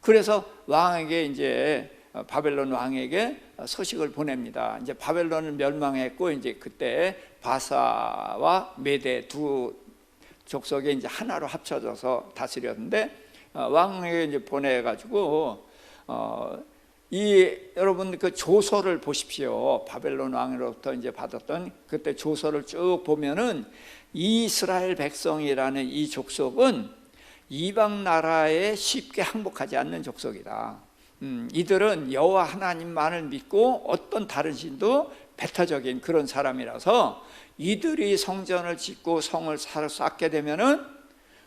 그래서 왕에게 이제 바벨론 왕에게 소식을 보냅니다. 이제 바벨론은 멸망했고 이제 그때 바사와 메대 두 족속이 이제 하나로 합쳐져서 다스렸는데 왕에게 이제 보내가지고 여러분 그 조서를 보십시오. 바벨론 왕으로부터 이제 받았던 그때 조서를 쭉 보면은 이스라엘 백성이라는 이 족속은 이방 나라에 쉽게 항복하지 않는 족속이다. 이들은 여호와 하나님만을 믿고 어떤 다른 신도 배타적인 그런 사람이라서 이들이 성전을 짓고 성을 쌓게 되면은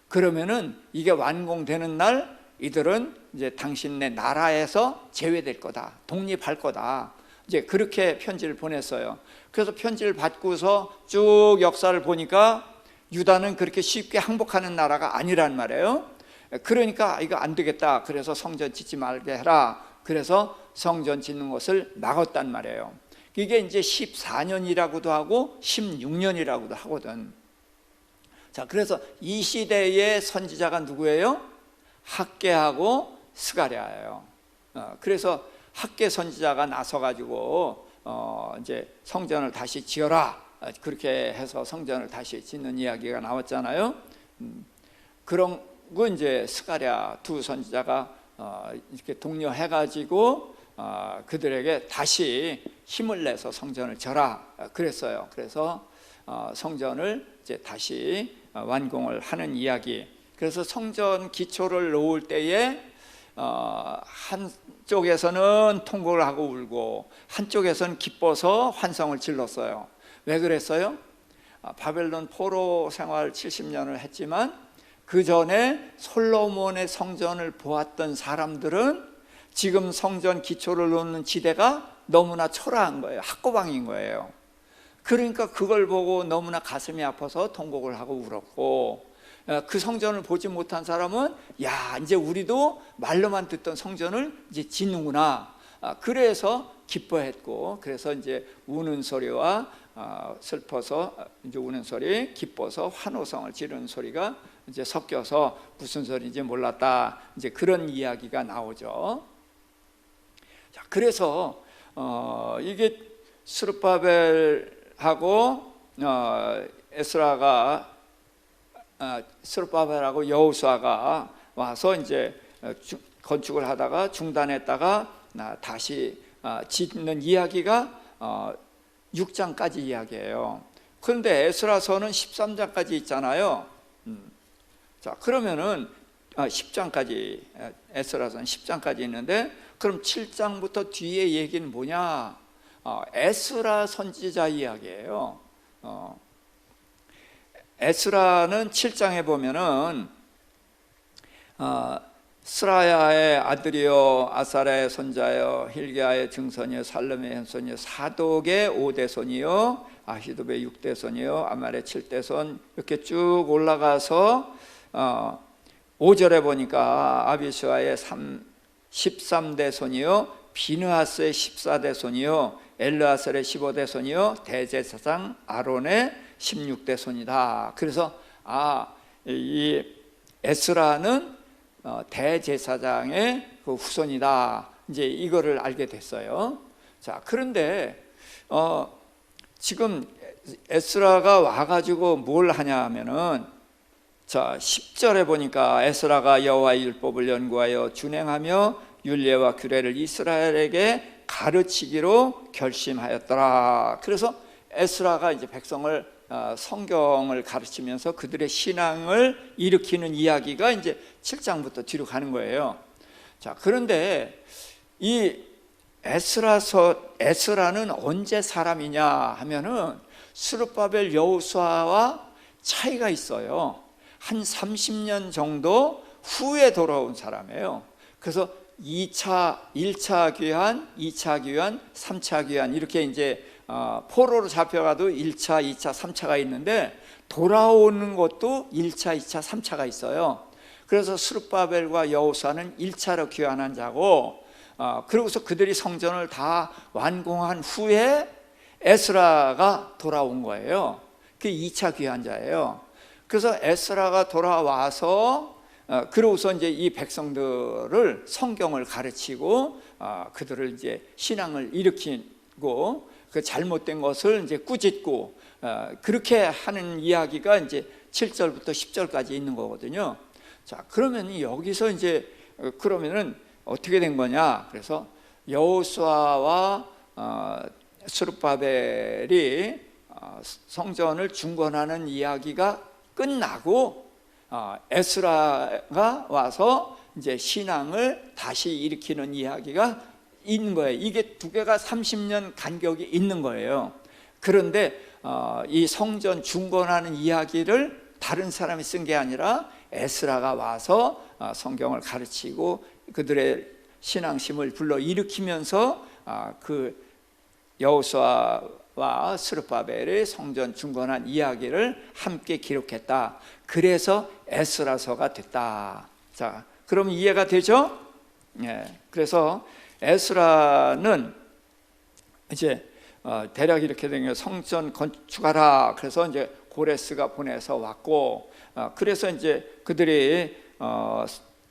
그러면은 이게 완공되는 날 이들은 이제 당신네 나라에서 제외될 거다. 독립할 거다. 이제 그렇게 편지를 보냈어요. 그래서 편지를 받고서 쭉 역사를 보니까 유다는 그렇게 쉽게 항복하는 나라가 아니란 말이에요. 그러니까 이거 안 되겠다. 그래서 성전 짓지 말게 해라. 그래서 성전 짓는 것을 막았단 말이에요. 이게 이제 14년이라고도 하고 16년이라고도 하거든. 자, 그래서 이 시대의 선지자가 누구예요? 학개하고 스가랴예요. 그래서 학개 선지자가 나서가지고 이제 성전을 다시 지어라. 그렇게 해서 성전을 다시 짓는 이야기가 나왔잖아요. 그런 거 이제 스가랴 두 선지자가 이렇게 독려해가지고 그들에게 다시 힘을 내서 성전을 져라 그랬어요. 그래서 성전을 이제 다시 완공을 하는 이야기. 그래서 성전 기초를 놓을 때에 한쪽에서는 통곡을 하고 울고 한쪽에서는 기뻐서 환성을 질렀어요. 왜 그랬어요? 바벨론 포로 생활 70년을 했지만 그 전에 솔로몬의 성전을 보았던 사람들은 지금 성전 기초를 놓는 지대가 너무나 초라한 거예요. 학고방인 거예요. 그러니까 그걸 보고 너무나 가슴이 아파서 통곡을 하고 울었고, 그 성전을 보지 못한 사람은 야, 이제 우리도 말로만 듣던 성전을 이제 짓는구나. 그래서 기뻐했고, 그래서 이제 우는 소리와 슬퍼서 이제 우는 소리, 기뻐서 환호성을 지르는 소리가 이제 섞여서 무슨 소리인지 몰랐다. 이제 그런 이야기가 나오죠. 자, 그래서 이게 스룹바벨하고 스룹바벨하고 여호수아가 와서 이제 건축을 하다가 중단했다가 다시 짓는 이야기가 6장까지 이야기예요. 그런데 에스라서는 13장까지 있잖아요. 자, 그러면은 10장까지, 에스라서는 10장까지 있는데, 그럼 7장부터 뒤에 얘기는 뭐냐? 에스라 선지자 이야기예요. 에스라는 7장에 보면은 스라야의 아들이요 아사랴의 손자요 힐기야의 증손이요 살름의 현손이요 사독의 5대손이요 아히도의 6대손이요 아말의 7대손, 이렇게 쭉 올라가서 5절에 보니까 아비수아의 13대손이요 비느하스의 14대손이요 엘르아셀의 15대손이요 대제사장 아론의 16대손이다. 그래서 이 에스라는 대제사장의 그 후손이다. 이제 이거를 알게 됐어요. 자, 그런데 지금 에스라가 와가지고 뭘 하냐 하면은, 자, 10절에 보니까 에스라가 여호와의 율법을 연구하여 준행하며 율례와 규례를 이스라엘에게 가르치기로 결심하였더라. 그래서 에스라가 이제 백성을 성경을 가르치면서 그들의 신앙을 일으키는 이야기가 이제 7장부터 뒤로 가는 거예요. 자, 그런데 이 에스라는 언제 사람이냐 하면은 스룹바벨 여호수아와 차이가 있어요. 한 30년 정도 후에 돌아온 사람이에요. 그래서 1차 귀환, 2차 귀환, 3차 귀환, 이렇게 이제 포로로 잡혀가도 1차, 2차, 3차가 있는데 돌아오는 것도 1차, 2차, 3차가 있어요. 그래서 스룹바벨과 여호수아는 1차로 귀환한 자고, 그러고서 그들이 성전을 다 완공한 후에 에스라가 돌아온 거예요. 그게 2차 귀환자예요. 그래서 에스라가 돌아와서 그러고서 이제 이 백성들을 성경을 가르치고 그들을 이제 신앙을 일으키고 그 잘못된 것을 이제 꾸짖고 그렇게 하는 이야기가 이제 7절부터 10절까지 있는 거거든요. 자, 그러면 여기서 이제 그러면은 어떻게 된 거냐? 그래서 여호수아와 스룹바벨이 성전을 중건하는 이야기가 끝나고 에스라가 와서 이제 신앙을 다시 일으키는 이야기가 있는 거예요. 이게 두 개가 30년 간격이 있는 거예요. 그런데 이 성전 중건하는 이야기를 다른 사람이 쓴 게 아니라 에스라가 와서 성경을 가르치고 그들의 신앙심을 불러 일으키면서 그 여호수아와 스룹바벨의 성전 중건한 이야기를 함께 기록했다. 그래서 에스라서가 됐다. 자, 그럼 이해가 되죠? 예. 그래서 에스라는 이제 대략 이렇게 된 게 성전 건축하라. 그래서 이제 고레스가 보내서 왔고, 그래서 이제 그들이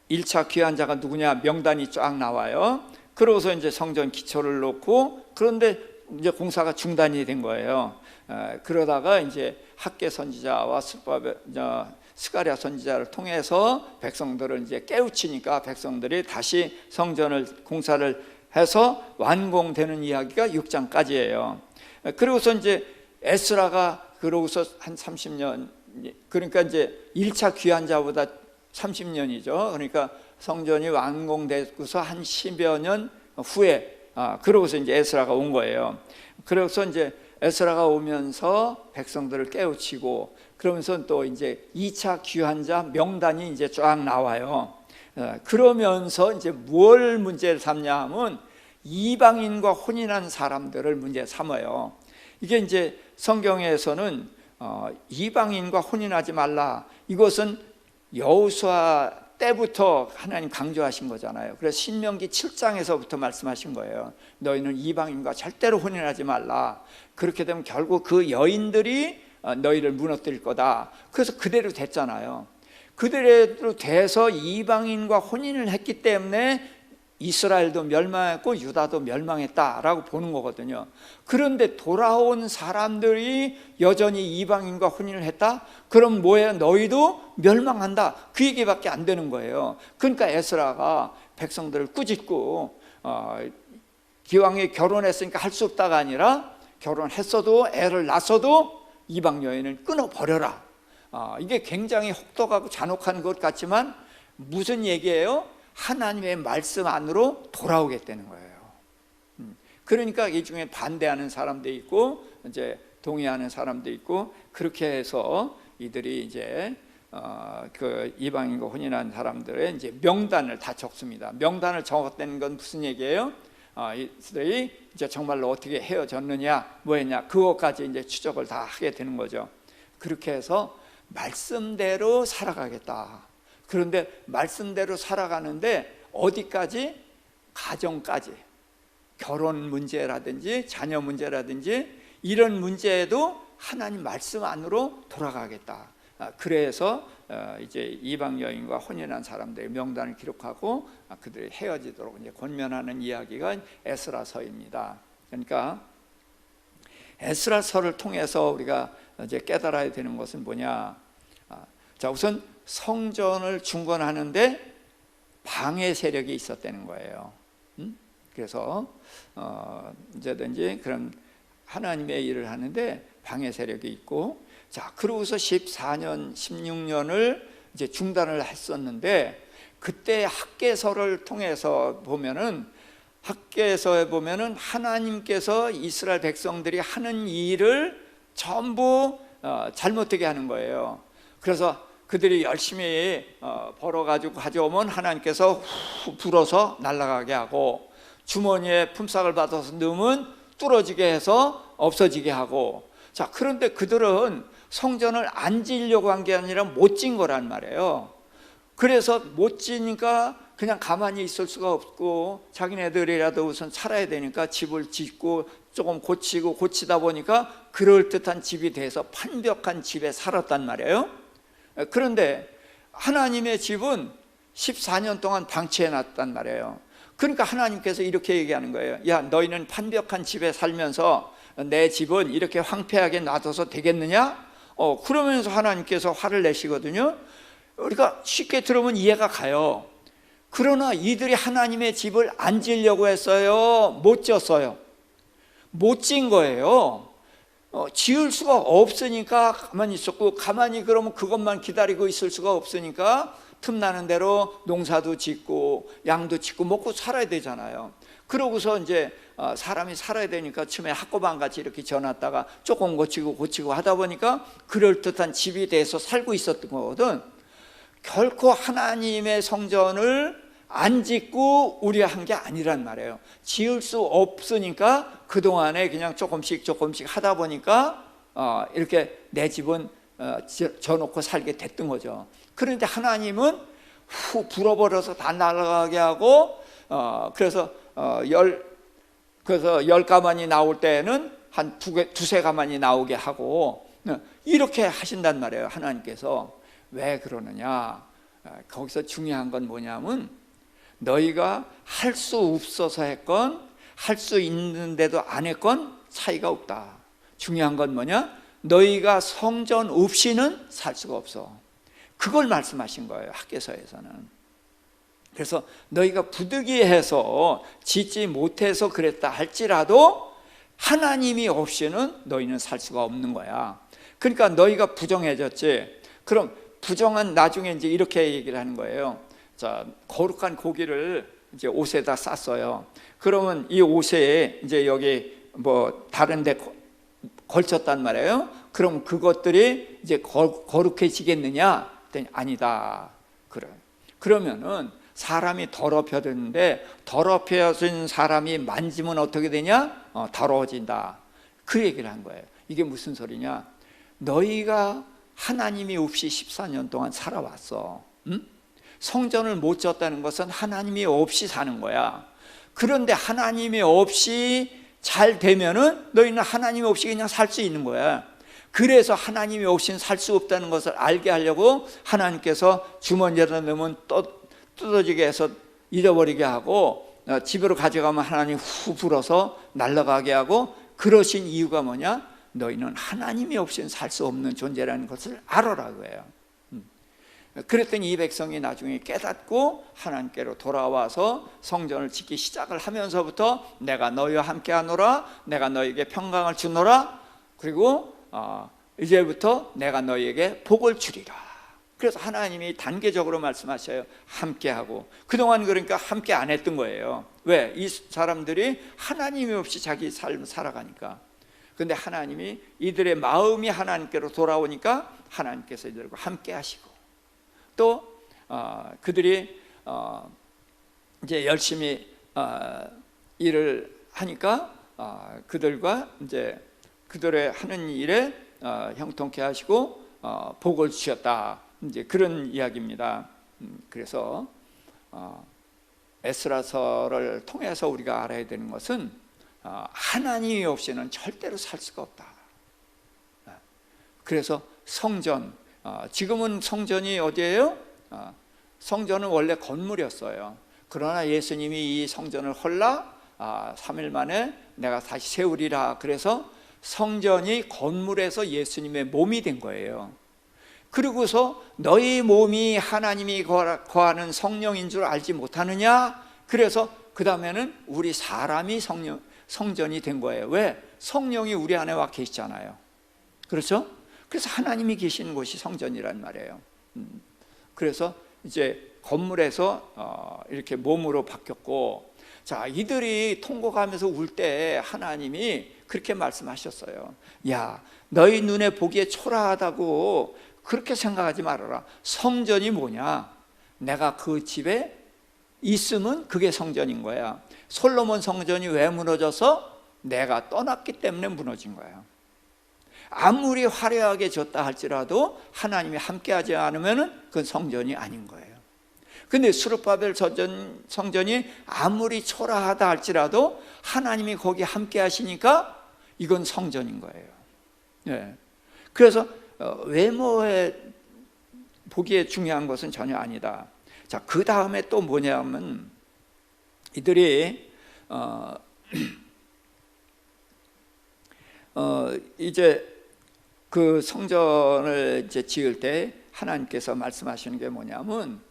1차 귀환자가 누구냐 명단이 쫙 나와요. 그러고서 이제 성전 기초를 놓고, 그런데 이제 공사가 중단이 된 거예요. 그러다가 이제 학개 선지자와 스가랴 선지자를 통해서 백성들을 이제 깨우치니까 백성들이 다시 성전을 공사를 해서 완공되는 이야기가 6장까지예요. 그리고서 이제 에스라가 그러고서 한 30년, 그러니까 이제 1차 귀환자보다 30년이죠. 그러니까 성전이 완공되고서 한 10여 년 후에 그러고서 이제 에스라가 온 거예요. 그래서 이제 에스라가 오면서 백성들을 깨우치고 그러면서 또 이제 2차 귀환자 명단이 이제 쫙 나와요. 그러면서 이제 뭘 문제를 삼냐 하면 이방인과 혼인한 사람들을 문제 삼아요. 이게 이제 성경에서는 이방인과 혼인하지 말라, 이것은 여호수아 때부터 하나님 강조하신 거잖아요. 그래서 신명기 7장에서부터 말씀하신 거예요. 너희는 이방인과 절대로 혼인하지 말라. 그렇게 되면 결국 그 여인들이 너희를 무너뜨릴 거다. 그래서 그대로 됐잖아요. 그대로 돼서 이방인과 혼인을 했기 때문에 이스라엘도 멸망했고 유다도 멸망했다라고 보는 거거든요. 그런데 돌아온 사람들이 여전히 이방인과 혼인을 했다? 그럼 뭐예요? 너희도 멸망한다, 그 얘기밖에 안 되는 거예요. 그러니까 에스라가 백성들을 꾸짖고 기왕에 결혼했으니까 할 수 없다가 아니라 결혼했어도 애를 낳았어도 이방 여인을 끊어버려라. 이게 굉장히 혹독하고 잔혹한 것 같지만 무슨 얘기예요? 하나님의 말씀 안으로 돌아오겠다는 거예요. 그러니까 이 중에 반대하는 사람도 있고 이제 동의하는 사람도 있고, 그렇게 해서 이들이 이제 그 이방인과 혼인한 사람들의 이제 명단을 다 적습니다. 명단을 적었다는 건 무슨 얘기예요? 이들이 이제 정말로 어떻게 헤어졌느냐, 뭐했냐, 그것까지 이제 추적을 다 하게 되는 거죠. 그렇게 해서 말씀대로 살아가겠다. 그런데 말씀대로 살아가는데 어디까지? 가정까지. 결혼 문제라든지 자녀 문제라든지 이런 문제에도 하나님 말씀 안으로 돌아가겠다. 그래서 이제 이방 여인과 혼인한 사람들의 명단을 기록하고 그들이 헤어지도록 이제 권면하는 이야기가 에스라서입니다. 그러니까 에스라서를 통해서 우리가 이제 깨달아야 되는 것은 뭐냐? 자, 우선 성전을 중건하는데 방해 세력이 있었다는 거예요. 그래서 언제든지 그런 하나님의 일을 하는데 방해 세력이 있고, 자, 그러고서 14년, 16년을 이제 중단을 했었는데, 그때 학개서를 통해서 보면은, 학개서에 보면은 하나님께서 이스라엘 백성들이 하는 일을 전부 잘못되게 하는 거예요. 그래서 그들이 열심히 벌어가지고 가져오면 하나님께서 후 불어서 날아가게 하고, 주머니에 품삯을 받아서 넣으면 뚫어지게 해서 없어지게 하고. 자, 그런데 그들은 성전을 안 지으려고 한 게 아니라 못 진 거란 말이에요. 그래서 못 지니까 그냥 가만히 있을 수가 없고, 자기네들이라도 우선 살아야 되니까 집을 짓고 조금 고치고 고치다 보니까 그럴듯한 집이 돼서 판벽한 집에 살았단 말이에요. 그런데 하나님의 집은 14년 동안 방치해 놨단 말이에요. 그러니까 하나님께서 이렇게 얘기하는 거예요. 야, 너희는 판벽한 집에 살면서 내 집은 이렇게 황폐하게 놔둬서 되겠느냐? 그러면서 하나님께서 화를 내시거든요. 우리가 쉽게 들으면 이해가 가요. 그러나 이들이 하나님의 집을 안 지으려고 했어요? 못 지었어요? 못 지은 거예요. 지을 수가 없으니까 가만히 있었고, 가만히 그러면 그것만 기다리고 있을 수가 없으니까 틈나는 대로 농사도 짓고 양도 짓고 먹고 살아야 되잖아요. 그러고서 이제 사람이 살아야 되니까 처음에 학고방 같이 이렇게 지어놨다가 조금 고치고 하다 보니까 그럴듯한 집이 돼서 살고 있었던 거거든. 결코 하나님의 성전을 안 짓고 우려한 게 아니란 말이에요. 지을 수 없으니까 그동안에 그냥 조금씩 하다 보니까 이렇게 내 집은 져놓고 살게 됐던 거죠. 그런데 하나님은 후 불어버려서 다 날아가게 하고, 그래서 열 가만이 나올 때는 한 두세 가만이 나오게 하고, 이렇게 하신단 말이에요. 하나님께서. 왜 그러느냐? 거기서 중요한 건 뭐냐면, 너희가 할 수 없어서 했건 할 수 있는데도 안 했건 차이가 없다. 중요한 건 뭐냐? 너희가 성전 없이는 살 수가 없어. 그걸 말씀하신 거예요, 학개서에서는. 그래서 너희가 부득이해서 짓지 못해서 그랬다 할지라도 하나님이 없이는 너희는 살 수가 없는 거야. 그러니까 너희가 부정해졌지. 그럼 부정한 나중에 이제 이렇게 얘기를 하는 거예요. 자, 거룩한 고기를 이제 옷에다 쌌어요. 그러면 이 옷에 이제 여기 뭐 다른데 걸쳤단 말이에요. 그럼 그것들이 이제 거룩해지겠느냐? 그랬더니 아니다. 그러면은 사람이 더럽혀졌는데 더럽혀진 사람이 만지면 어떻게 되냐? 더러워진다. 그 얘기를 한 거예요. 이게 무슨 소리냐? 너희가 하나님이 없이 14년 동안 살아왔어. 응? 성전을 못 지었다는 것은 하나님이 없이 사는 거야. 그런데 하나님이 없이 잘 되면은 너희는 하나님이 없이 그냥 살 수 있는 거야. 그래서 하나님이 없이는 살 수 없다는 것을 알게 하려고 하나님께서 주머니에다 넣으면 뜯어지게 해서 잊어버리게 하고, 집으로 가져가면 하나님 후 불어서 날아가게 하고, 그러신 이유가 뭐냐? 너희는 하나님이 없이는 살 수 없는 존재라는 것을 알아라고 해요. 그랬더니 이 백성이 나중에 깨닫고 하나님께로 돌아와서 성전을 짓기 시작을 하면서부터 내가 너희와 함께 하노라, 내가 너희에게 평강을 주노라, 그리고 이제부터 내가 너희에게 복을 주리라. 그래서 하나님이 단계적으로 말씀하셔요. 함께하고. 그동안 그러니까 함께 안 했던 거예요. 왜? 이 사람들이 하나님이 없이 자기 삶을 살아가니까. 그런데 하나님이 이들의 마음이 하나님께로 돌아오니까 하나님께서 이들과 함께 하시고, 또 그들이 이제 열심히 일을 하니까 그들과 이제 그들의 하는 일에 형통케 하시고 복을 주셨다. 이제 그런 이야기입니다. 그래서 에스라서를 통해서 우리가 알아야 되는 것은 하나님이 없이는 절대로 살 수가 없다. 그래서 성전, 지금은 성전이 어디예요? 성전은 원래 건물이었어요. 그러나 예수님이 이 성전을 헐라 3일 만에 내가 다시 세우리라. 그래서 성전이 건물에서 예수님의 몸이 된 거예요. 그리고서 너희 몸이 하나님이 거하는 성령인 줄 알지 못하느냐? 그래서 그 다음에는 우리 사람이 성전이 된 거예요. 왜? 성령이 우리 안에 와 계시잖아요. 그렇죠? 그래서 하나님이 계시는 곳이 성전이란 말이에요. 그래서 이제 건물에서 이렇게 몸으로 바뀌었고, 자, 이들이 통곡하면서 울 때 하나님이 그렇게 말씀하셨어요. 야, 너희 눈에 보기에 초라하다고 그렇게 생각하지 말아라. 성전이 뭐냐? 내가 그 집에 있으면 그게 성전인 거야. 솔로몬 성전이 왜 무너져서? 내가 떠났기 때문에 무너진 거야. 아무리 화려하게 졌다 할지라도 하나님이 함께하지 않으면 그건 성전이 아닌 거예요. 근데 스룹바벨 성전이 아무리 초라하다 할지라도 하나님이 거기 함께 하시니까 이건 성전인 거예요. 네. 그래서 외모에 보기에 중요한 것은 전혀 아니다. 자, 그 다음에 또 뭐냐면 이들이 이제 그 성전을 이제 지을 때 하나님께서 말씀하시는 게 뭐냐면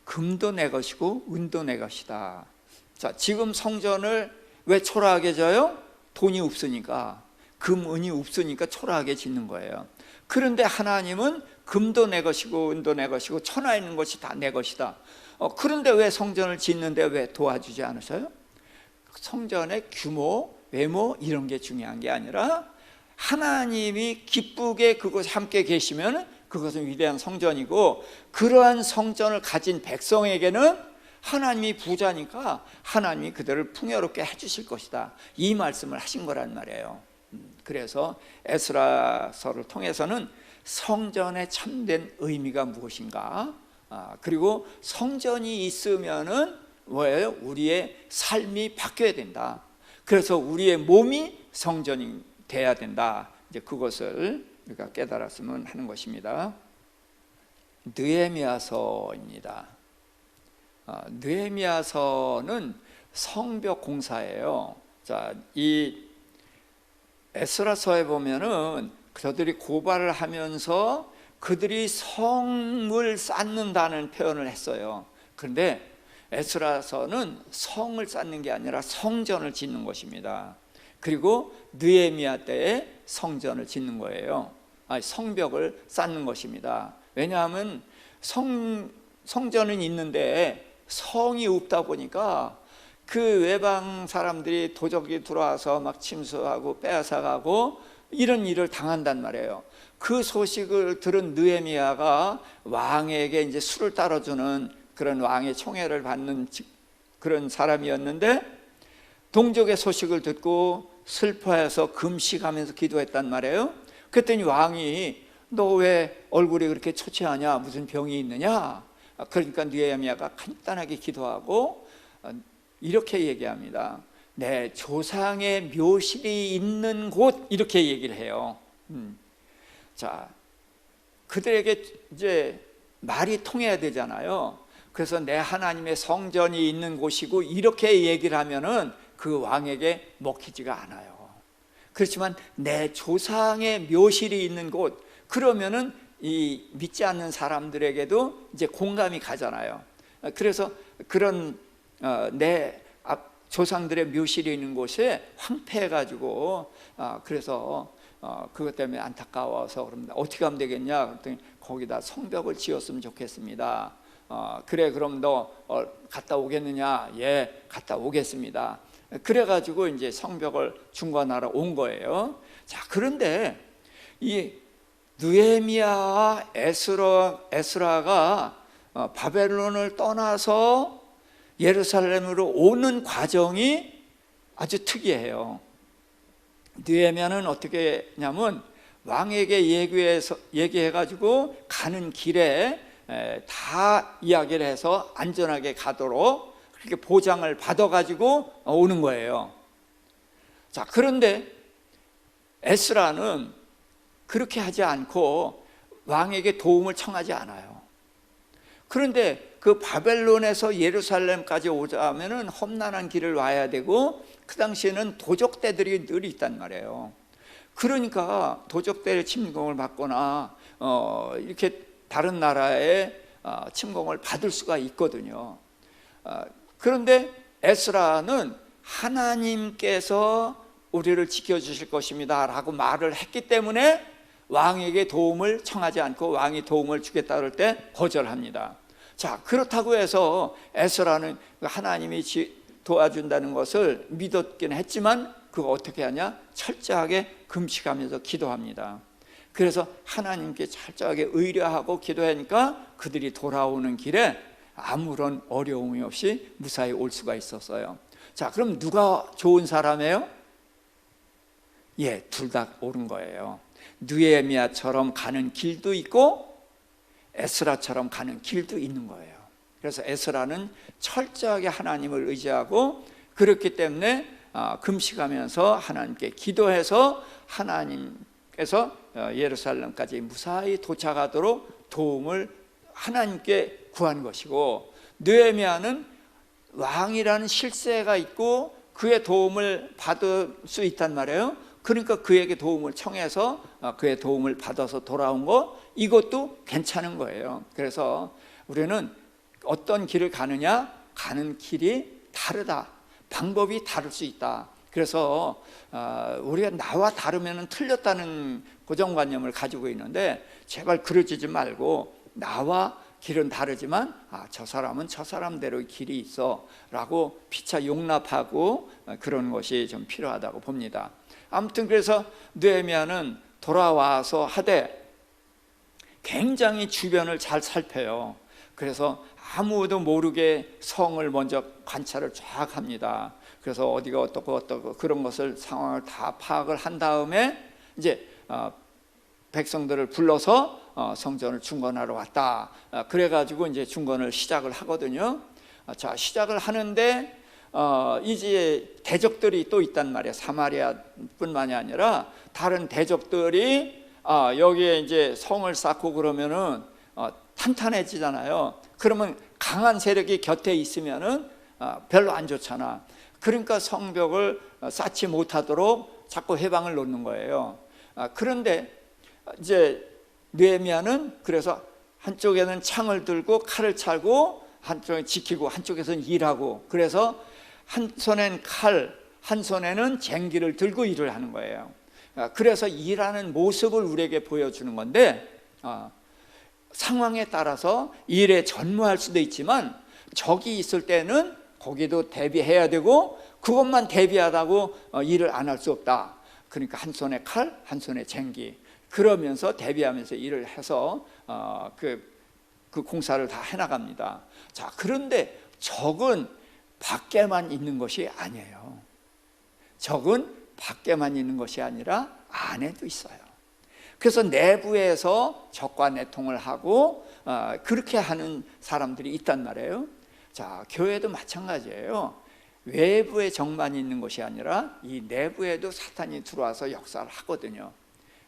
금도 내 것이고 은도 내 것이다. 자, 지금 성전을 왜 초라하게 져요? 돈이 없으니까. 금, 은이 없으니까 초라하게 짓는 거예요. 그런데 하나님은 금도 내 것이고 은도 내 것이고 천하에 있는 것이 다 내 것이다. 그런데 왜 성전을 짓는데 왜 도와주지 않으셔요? 성전의 규모, 외모 이런 게 중요한 게 아니라 하나님이 기쁘게 그곳에 함께 계시면 그것은 위대한 성전이고, 그러한 성전을 가진 백성에게는 하나님이 부자니까 하나님이 그들을 풍요롭게 해주실 것이다. 이 말씀을 하신 거란 말이에요. 그래서 에스라서를 통해서는 성전의 참된 의미가 무엇인가, 그리고 성전이 있으면은 뭐예요? 우리의 삶이 바뀌어야 된다. 그래서 우리의 몸이 성전이 돼야 된다. 이제 그것을 우리가 깨달았으면 하는 것입니다. 느헤미야서입니다. 느헤미야서는 성벽 공사예요. 자, 이 에스라서에 보면은 그들이 고발을 하면서 그들이 성을 쌓는다는 표현을 했어요. 그런데 에스라서는 성을 쌓는 게 아니라 성전을 짓는 것입니다. 그리고 느헤미야 때에 성전을 짓는 거예요. 성벽을 쌓는 것입니다. 왜냐하면 성전은 있는데 성이 없다 보니까 그 외방 사람들이 도적이 들어와서 막 침수하고 빼앗아가고 이런 일을 당한단 말이에요. 그 소식을 들은 느헤미야가 왕에게 이제 술을 따라주는 그런 왕의 총애를 받는 그런 사람이었는데, 동족의 소식을 듣고 슬퍼해서 금식하면서 기도했단 말이에요. 그랬더니 왕이 너 왜 얼굴이 그렇게 초췌하냐, 무슨 병이 있느냐. 그러니까 느헤미야가 간단하게 기도하고 이렇게 얘기합니다. 내 조상의 묘실이 있는 곳, 이렇게 얘기를 해요. 자, 그들에게 이제 말이 통해야 되잖아요. 그래서 내 하나님의 성전이 있는 곳이고 이렇게 얘기를 하면은 그 왕에게 먹히지가 않아요. 그렇지만 내 조상의 묘실이 있는 곳, 그러면은 이 믿지 않는 사람들에게도 이제 공감이 가잖아요. 그래서 그런 내 조상들의 묘실이 있는 곳에 황폐해가지고 그래서 그것 때문에 안타까워서 그럽니다. 어떻게 하면 되겠냐? 그랬더니 거기다 성벽을 지었으면 좋겠습니다. 그래, 그럼 너 갔다 오겠느냐? 예, 갔다 오겠습니다. 그래가지고 이제 성벽을 중건하러 온 거예요. 자, 그런데 이 느헤미야와 에스라가 바벨론을 떠나서 예루살렘으로 오는 과정이 아주 특이해요. 느헤미야는 어떻게 했냐면 왕에게 얘기해가지고 가는 길에 다 이야기를 해서 안전하게 가도록 그렇게 보장을 받아가지고 오는 거예요. 자, 그런데 에스라는 그렇게 하지 않고 왕에게 도움을 청하지 않아요. 그런데 그 바벨론에서 예루살렘까지 오자면은 험난한 길을 와야 되고, 그 당시에는 도적대들이 늘 있단 말이에요. 그러니까 도적대의 침공을 받거나 이렇게 다른 나라의 침공을 받을 수가 있거든요. 그런데 에스라는 하나님께서 우리를 지켜주실 것입니다 라고 말을 했기 때문에 왕에게 도움을 청하지 않고 왕이 도움을 주겠다 그럴 때 거절합니다. 자, 그렇다고 해서 에스라는 하나님이 도와준다는 것을 믿었긴 했지만 그거 어떻게 하냐? 철저하게 금식하면서 기도합니다. 그래서 하나님께 철저하게 의뢰하고 기도하니까 그들이 돌아오는 길에 아무런 어려움이 없이 무사히 올 수가 있었어요. 자, 그럼 누가 좋은 사람이에요? 예, 둘 다 옳은 거예요. 느헤미야처럼 가는 길도 있고 에스라처럼 가는 길도 있는 거예요. 그래서 에스라는 철저하게 하나님을 의지하고 그렇기 때문에 금식하면서 하나님께 기도해서 하나님께서 예루살렘까지 무사히 도착하도록 도움을 하나님께 구한 것이고, 느헤미야는 왕이라는 실세가 있고 그의 도움을 받을 수 있단 말이에요. 그러니까 그에게 도움을 청해서 그의 도움을 받아서 돌아온 거, 이것도 괜찮은 거예요. 그래서 우리는 어떤 길을 가느냐, 가는 길이 다르다, 방법이 다를 수 있다. 그래서 우리가 나와 다르면 틀렸다는 고정관념을 가지고 있는데, 제발 그러지 말고 나와 길은 다르지만 저 사람은 저 사람대로의 길이 있어 라고 피차 용납하고 그런 것이 좀 필요하다고 봅니다. 아무튼 그래서 느헤미야는 돌아와서 하되 굉장히 주변을 잘 살펴요. 그래서 아무도 모르게 성을 먼저 관찰을 쫙 합니다. 그래서 어디가 어떻고 그런 것을 상황을 다 파악을 한 다음에 이제 백성들을 불러서 성전을 중건하러 왔다. 그래가지고 이제 중건을 시작을 하거든요. 자, 시작을 하는데 이제 대적들이 또 있단 말이에요. 사마리아뿐만이 아니라 다른 대적들이 여기에 이제 성을 쌓고 그러면은 탄탄해지잖아요. 그러면 강한 세력이 곁에 있으면은 별로 안 좋잖아. 그러니까 성벽을 쌓지 못하도록 자꾸 해방을 놓는 거예요. 그런데 이제 느헤미야는 그래서 한쪽에는 창을 들고 칼을 차고 한쪽에 지키고 한쪽에서는 일하고, 그래서 한 손엔 칼, 한 손에는 쟁기를 들고 일을 하는 거예요. 그래서 일하는 모습을 우리에게 보여주는 건데, 상황에 따라서 일에 전무할 수도 있지만 적이 있을 때는 거기도 대비해야 되고 그것만 대비하다고 일을 안 할 수 없다. 그러니까 한 손에 칼, 한 손에 쟁기, 그러면서 대비하면서 일을 해서 그 공사를 다 해나갑니다. 자, 그런데 적은 밖에만 있는 것이 아니에요. 적은 밖에만 있는 것이 아니라 안에도 있어요. 그래서 내부에서 적과 내통을 하고 그렇게 하는 사람들이 있단 말이에요. 자, 교회도 마찬가지예요. 외부에 적만 있는 것이 아니라 이 내부에도 사탄이 들어와서 역사를 하거든요.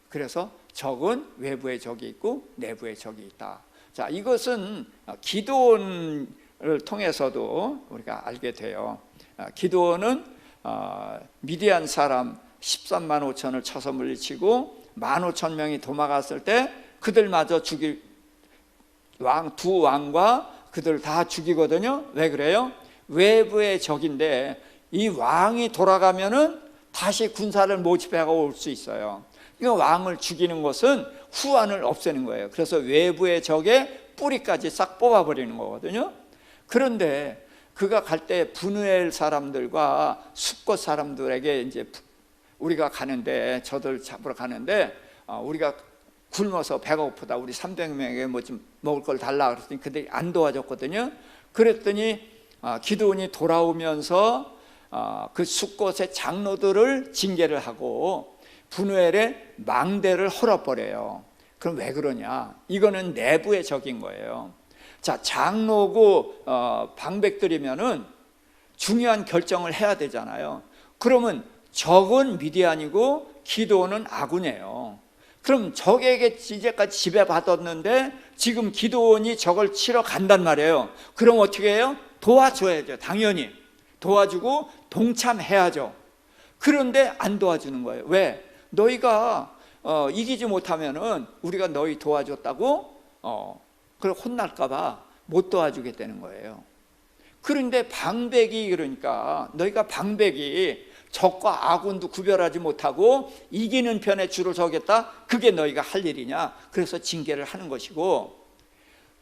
그래서 적은 외부에 적이 있고 내부에 적이 있다. 자, 이것은 기드온을 통해서도 우리가 알게 돼요. 기드온은 미디안 사람 13만 5천을 쳐서 물리치고 15,000명이 도망갔을 때 그들마저 죽일 두 왕과 그들 다 죽이거든요. 왜 그래요? 외부의 적인데 이 왕이 돌아가면은 다시 군사를 모집해가 올 수 있어요. 그러니까 왕을 죽이는 것은 후환을 없애는 거예요. 그래서 외부의 적의 뿌리까지 싹 뽑아버리는 거거든요. 그런데 그가 갈 때 브누엘 사람들과 숫곳 사람들에게 이제 우리가 가는데, 저들 잡으러 가는데 우리가 굶어서 배가 고프다, 우리 300명에게 뭐 좀 먹을 걸 달라 그랬더니 그들이 안 도와줬거든요. 그랬더니 기드온이 돌아오면서 그 숫곳의 장로들을 징계를 하고 브누엘의 망대를 헐어버려요. 그럼 왜 그러냐? 이거는 내부의 적인 거예요. 자, 장로고 방백들이면은 중요한 결정을 해야 되잖아요. 그러면 적은 미디안이고 기드온은 아군이에요. 그럼 적에게 이제까지 지배받았는데 지금 기드온이 적을 치러 간단 말이에요. 그럼 어떻게 해요? 도와줘야죠. 당연히 도와주고 동참해야죠. 그런데 안 도와주는 거예요. 왜? 너희가 이기지 못하면은 우리가 너희 도와줬다고 그걸 혼날까 봐 못 도와주겠다는 거예요. 그런데 방백이, 그러니까 너희가 방백이 적과 아군도 구별하지 못하고 이기는 편에 줄을 서겠다? 그게 너희가 할 일이냐? 그래서 징계를 하는 것이고,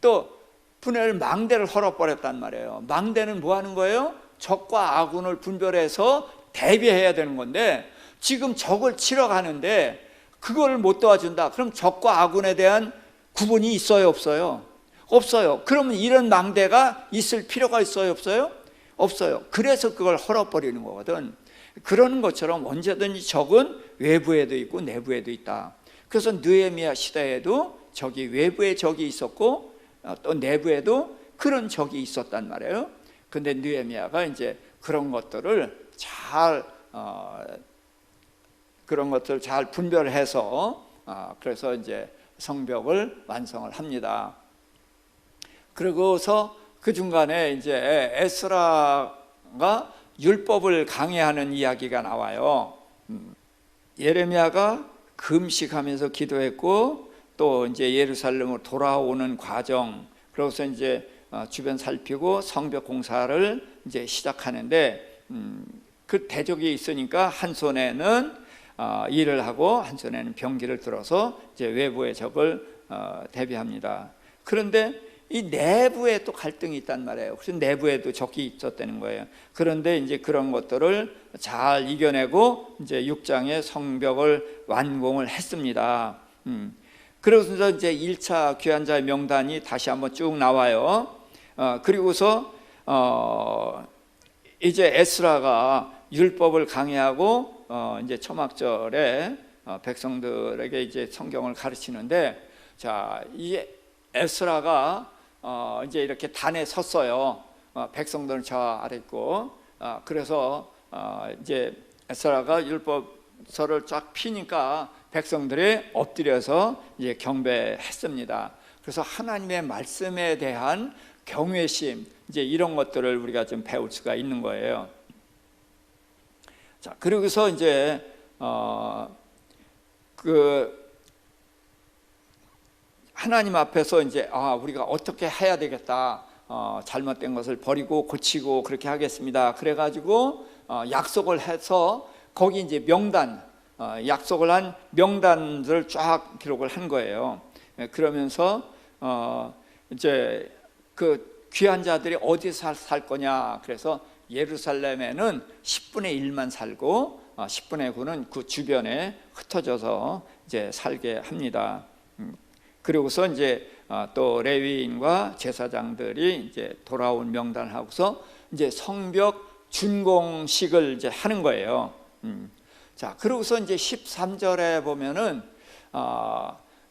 또 브누엘 망대를 헐어버렸단 말이에요. 망대는 뭐 하는 거예요? 적과 아군을 분별해서 대비해야 되는 건데 지금 적을 치러 가는데 그걸 못 도와준다. 그럼 적과 아군에 대한 구분이 있어요, 없어요? 없어요. 그러면 이런 망대가 있을 필요가 있어요, 없어요? 없어요. 그래서 그걸 헐어버리는 거거든. 그러는 것처럼 언제든지 적은 외부에도 있고 내부에도 있다. 그래서 느헤미야 시대에도 적이, 외부에 적이 있었고 또 내부에도 그런 적이 있었단 말이에요. 근데 느헤미야가 이제 그런 것들을 잘 분별해서 그래서 이제 성벽을 완성을 합니다. 그러고서 그 중간에 이제 에스라가 율법을 강해하는 이야기가 나와요. 예레미야가 금식하면서 기도했고 또 이제 예루살렘으로 돌아오는 과정, 그래서 이제 주변 살피고 성벽 공사를 이제 시작하는데 그 대적이 있으니까 한 손에는 일을 하고 한 손에는 병기를 들어서 이제 외부의 적을 대비합니다. 그런데 이 내부에 또 갈등이 있단 말이에요. 그래서 내부에도 적이 있었다는 거예요. 그런데 이제 그런 것들을 잘 이겨내고 이제 6장의 성벽을 완공을 했습니다. 그래서 이제 1차 귀환자의 명단이 다시 한번 쭉 나와요. 그리고서 이제 에스라가 율법을 강해하고 이제 초막절에 백성들에게 이제 성경을 가르치는데, 자, 이 에스라가 이제 이렇게 단에 섰어요. 백성들은 저 아래 있고, 그래서 이제 에스라가 율법서를 쫙 피니까 백성들이 엎드려서 이제 경배했습니다. 그래서 하나님의 말씀에 대한 경외심, 이제 이런 것들을 우리가 좀 배울 수가 있는 거예요. 자, 그러고서 이제 하나님 앞에서 이제 우리가 어떻게 해야 되겠다, 잘못된 것을 버리고 고치고 그렇게 하겠습니다. 그래가지고 약속을 해서 거기 이제 명단, 약속을 한 명단들을 쫙 기록을 한 거예요. 그러면서 이제 그 귀한 자들이 어디서 살 거냐, 그래서 예루살렘에는 10분의 1만 살고 10분의 9는 그 주변에 흩어져서 이제 살게 합니다. 그리고서 이제 또 레위인과 제사장들이 이제 돌아온 명단을 하고서 이제 성벽 준공식을 이제 하는 거예요. 자, 그러고서 이제 13절에 보면은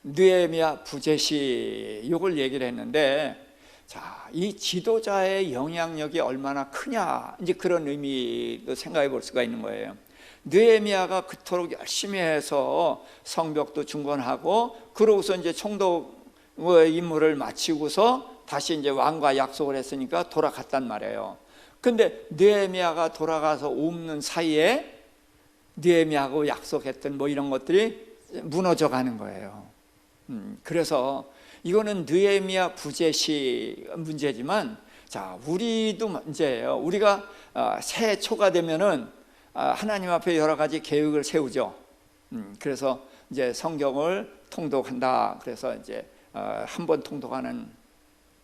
느헤미야 부제시 이걸 얘기를 했는데, 자, 이 지도자의 영향력이 얼마나 크냐, 이제 그런 의미도 생각해 볼 수가 있는 거예요. 느헤미야가 그토록 열심히 해서 성벽도 중건하고, 그러고서 이제 총독의 임무를 마치고서 다시 이제 왕과 약속을 했으니까 돌아갔단 말이에요. 근데 느헤미야가 돌아가서 없는 사이에 느헤미야하고 약속했던 뭐 이런 것들이 무너져 가는 거예요. 그래서 이거는 느헤미야 부제시 문제지만, 자, 우리도 문제예요. 우리가 새해 초가 되면은 하나님 앞에 여러 가지 계획을 세우죠. 그래서 이제 성경을 통독한다. 그래서 이제 한 번 통독하는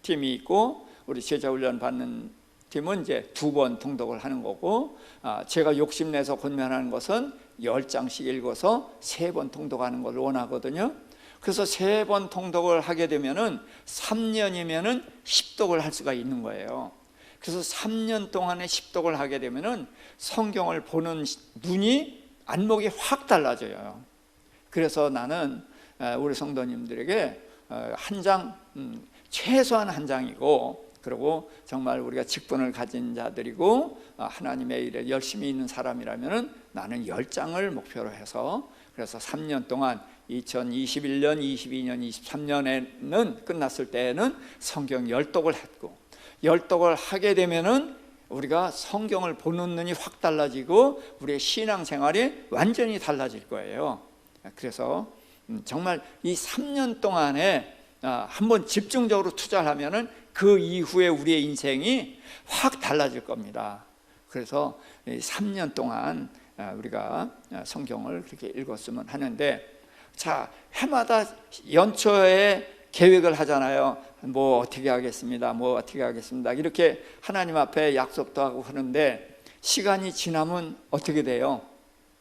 팀이 있고, 우리 제자 훈련 받는 팀은 이제 2번 통독을 하는 거고, 제가 욕심내서 권면하는 것은 10장씩 읽어서 3번 통독하는 걸 원하거든요. 그래서 3번 통독을 하게 되면은 3년이면은 10독을 할 수가 있는 거예요. 그래서 3년 동안에 10독을 하게 되면은 성경을 보는 눈이, 안목이 확 달라져요. 그래서 나는 우리 성도님들에게 한 장, 최소한 한 장이고, 그리고 정말 우리가 직분을 가진 자들이고 하나님의 일에 열심히 있는 사람이라면 나는 10장을 목표로 해서, 그래서 3년 동안 2021년, 22년, 23년에는 끝났을 때에는 성경 10독을 했고, 10독을 하게 되면은 우리가 성경을 보는 눈이 확 달라지고 우리의 신앙생활이 완전히 달라질 거예요. 그래서 정말 이 3년 동안에 한번 집중적으로 투자를 하면은 그 이후에 우리의 인생이 확 달라질 겁니다. 그래서 3년 동안 우리가 성경을 그렇게 읽었으면 하는데, 자, 해마다 연초에 계획을 하잖아요. 뭐 어떻게 하겠습니다, 뭐 어떻게 하겠습니다, 이렇게 하나님 앞에 약속도 하고 하는데, 시간이 지나면 어떻게 돼요?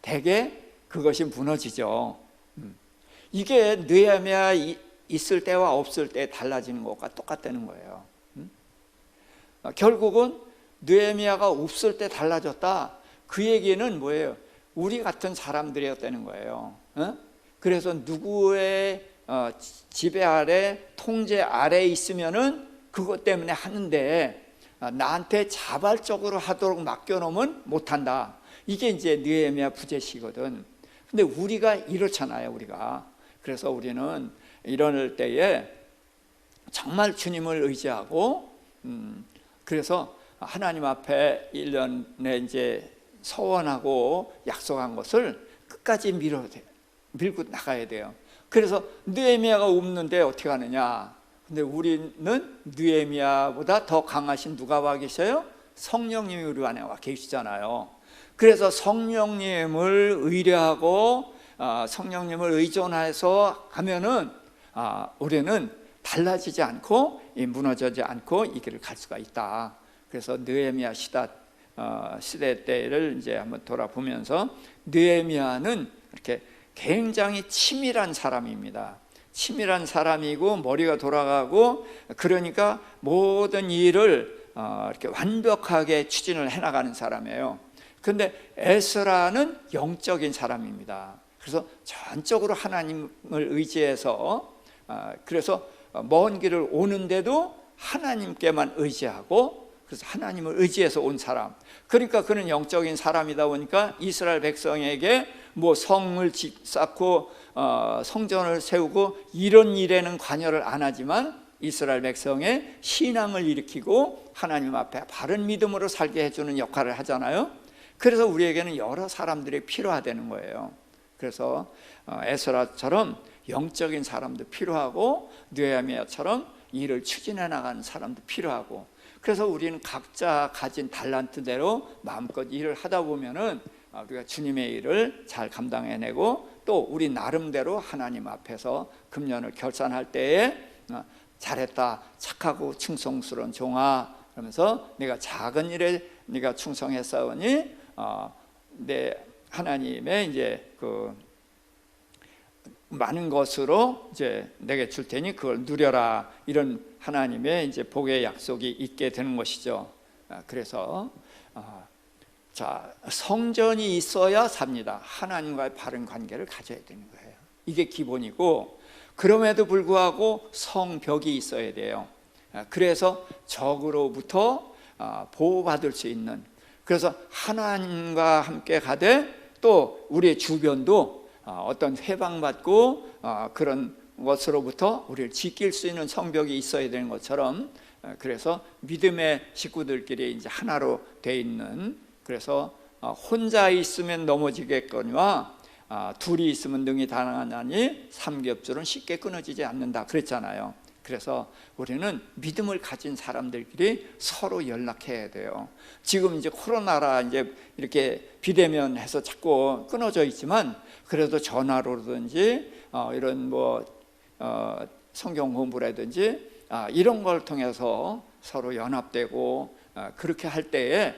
대개 그것이 무너지죠. 이게 느헤미야 있을 때와 없을 때 달라지는 것과 똑같다는 거예요. 결국은 느헤미야가 없을 때 달라졌다, 그 얘기는 뭐예요? 우리 같은 사람들이었다는 거예요. 그래서 누구의 지배 아래, 통제 아래 있으면은 그것 때문에 하는데, 나한테 자발적으로 하도록 맡겨놓으면 못한다. 이게 이제 느헤미야 부제시거든. 근데 우리가 이렇잖아요, 우리가. 그래서 우리는 이럴 때에 정말 주님을 의지하고, 그래서 하나님 앞에 1년에 이제 서원하고 약속한 것을 끝까지 밀고 나가야 돼요. 그래서 느헤미야가 없는데 어떻게 하느냐? 근데 우리는 느헤미야보다 더 강하신 누가 와 계셔요? 성령님이 우리 안에 와 계시잖아요. 그래서 성령님을 의뢰하고 성령님을 의존해서 하면은 우리는 달라지지 않고 무너지지 않고 이 길을 갈 수가 있다. 그래서 느헤미야 시대 때를 이제 한번 돌아보면서, 느헤미야는 이렇게 굉장히 치밀한 사람입니다. 치밀한 사람이고 머리가 돌아가고, 그러니까 모든 일을 이렇게 완벽하게 추진을 해나가는 사람이에요. 근데 에스라는 영적인 사람입니다. 그래서 전적으로 하나님을 의지해서, 그래서 먼 길을 오는데도 하나님께만 의지하고, 그래서 하나님을 의지해서 온 사람. 그러니까 그는 영적인 사람이다 보니까 이스라엘 백성에게 뭐 성을 쌓고 성전을 세우고 이런 일에는 관여를 안 하지만, 이스라엘 백성의 신앙을 일으키고 하나님 앞에 바른 믿음으로 살게 해주는 역할을 하잖아요. 그래서 우리에게는 여러 사람들이 필요하다는 거예요. 그래서 에스라처럼 영적인 사람도 필요하고, 느헤미야처럼 일을 추진해 나가는 사람도 필요하고, 그래서 우리는 각자 가진 달란트대로 마음껏 일을 하다 보면은 우리가 주님의 일을 잘 감당해내고, 또 우리 나름대로 하나님 앞에서 금년을 결산할 때에 잘했다, 착하고 충성스러운 종아, 그러면서 내가 작은 일에 네가 충성했사오니 내 하나님의 이제 그 많은 것으로 이제 내게 줄 테니 그걸 누려라, 이런 하나님의 이제 복의 약속이 있게 되는 것이죠. 그래서 자, 성전이 있어야 삽니다. 하나님과의 바른 관계를 가져야 되는 거예요. 이게 기본이고, 그럼에도 불구하고 성벽이 있어야 돼요. 그래서 적으로부터 보호받을 수 있는, 그래서 하나님과 함께 가되 또 우리의 주변도 어떤 해방받고 그런 것으로부터 우리를 지킬 수 있는 성벽이 있어야 되는 것처럼, 그래서 믿음의 식구들끼리 이제 하나로 돼 있는, 그래서 혼자 있으면 넘어지겠거니와 둘이 있으면 능히 당하나니 삼겹줄은 쉽게 끊어지지 않는다 그랬잖아요. 그래서 우리는 믿음을 가진 사람들끼리 서로 연락해야 돼요. 지금 이제 코로나라 이제 이렇게 비대면해서 자꾸 끊어져 있지만, 그래도 전화로든지 이런 뭐 성경 공부라든지 이런 걸 통해서 서로 연합되고 그렇게 할 때에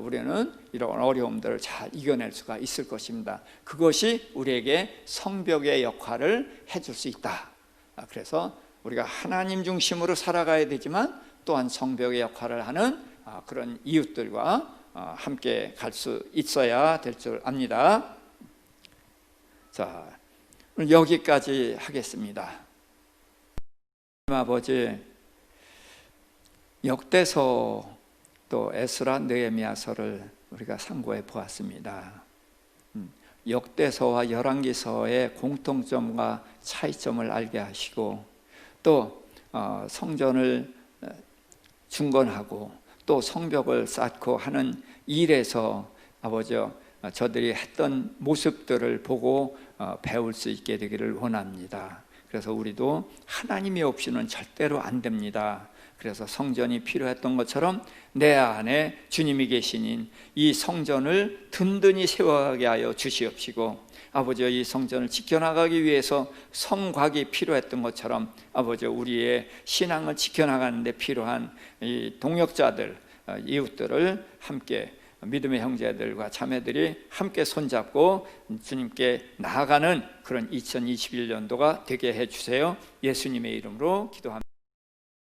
우리는 이런 어려움들을 잘 이겨낼 수가 있을 것입니다. 그것이 우리에게 성벽의 역할을 해줄 수 있다. 그래서 우리가 하나님 중심으로 살아가야 되지만 또한 성벽의 역할을 하는 그런 이웃들과 함께 갈 수 있어야 될 줄 압니다. 자, 오늘 여기까지 하겠습니다. 아버지, 역대서 또 에스라, 느헤미야서를 우리가 상고해 보았습니다. 역대서와 열왕기서의 공통점과 차이점을 알게 하시고, 또 성전을 중건하고 또 성벽을 쌓고 하는 일에서 아버지 저들이 했던 모습들을 보고 배울 수 있게 되기를 원합니다. 그래서 우리도 하나님이 없이는 절대로 안 됩니다. 그래서 성전이 필요했던 것처럼 내 안에 주님이 계시니 이 성전을 든든히 세워가게 하여 주시옵시고, 아버지 이 성전을 지켜나가기 위해서 성곽이 필요했던 것처럼 아버지 우리의 신앙을 지켜나가는 데 필요한 이 동역자들, 이웃들을 함께 믿음의 형제들과 자매들이 함께 손잡고 주님께 나아가는 그런 2021년도가 되게 해주세요. 예수님의 이름으로 기도합니다.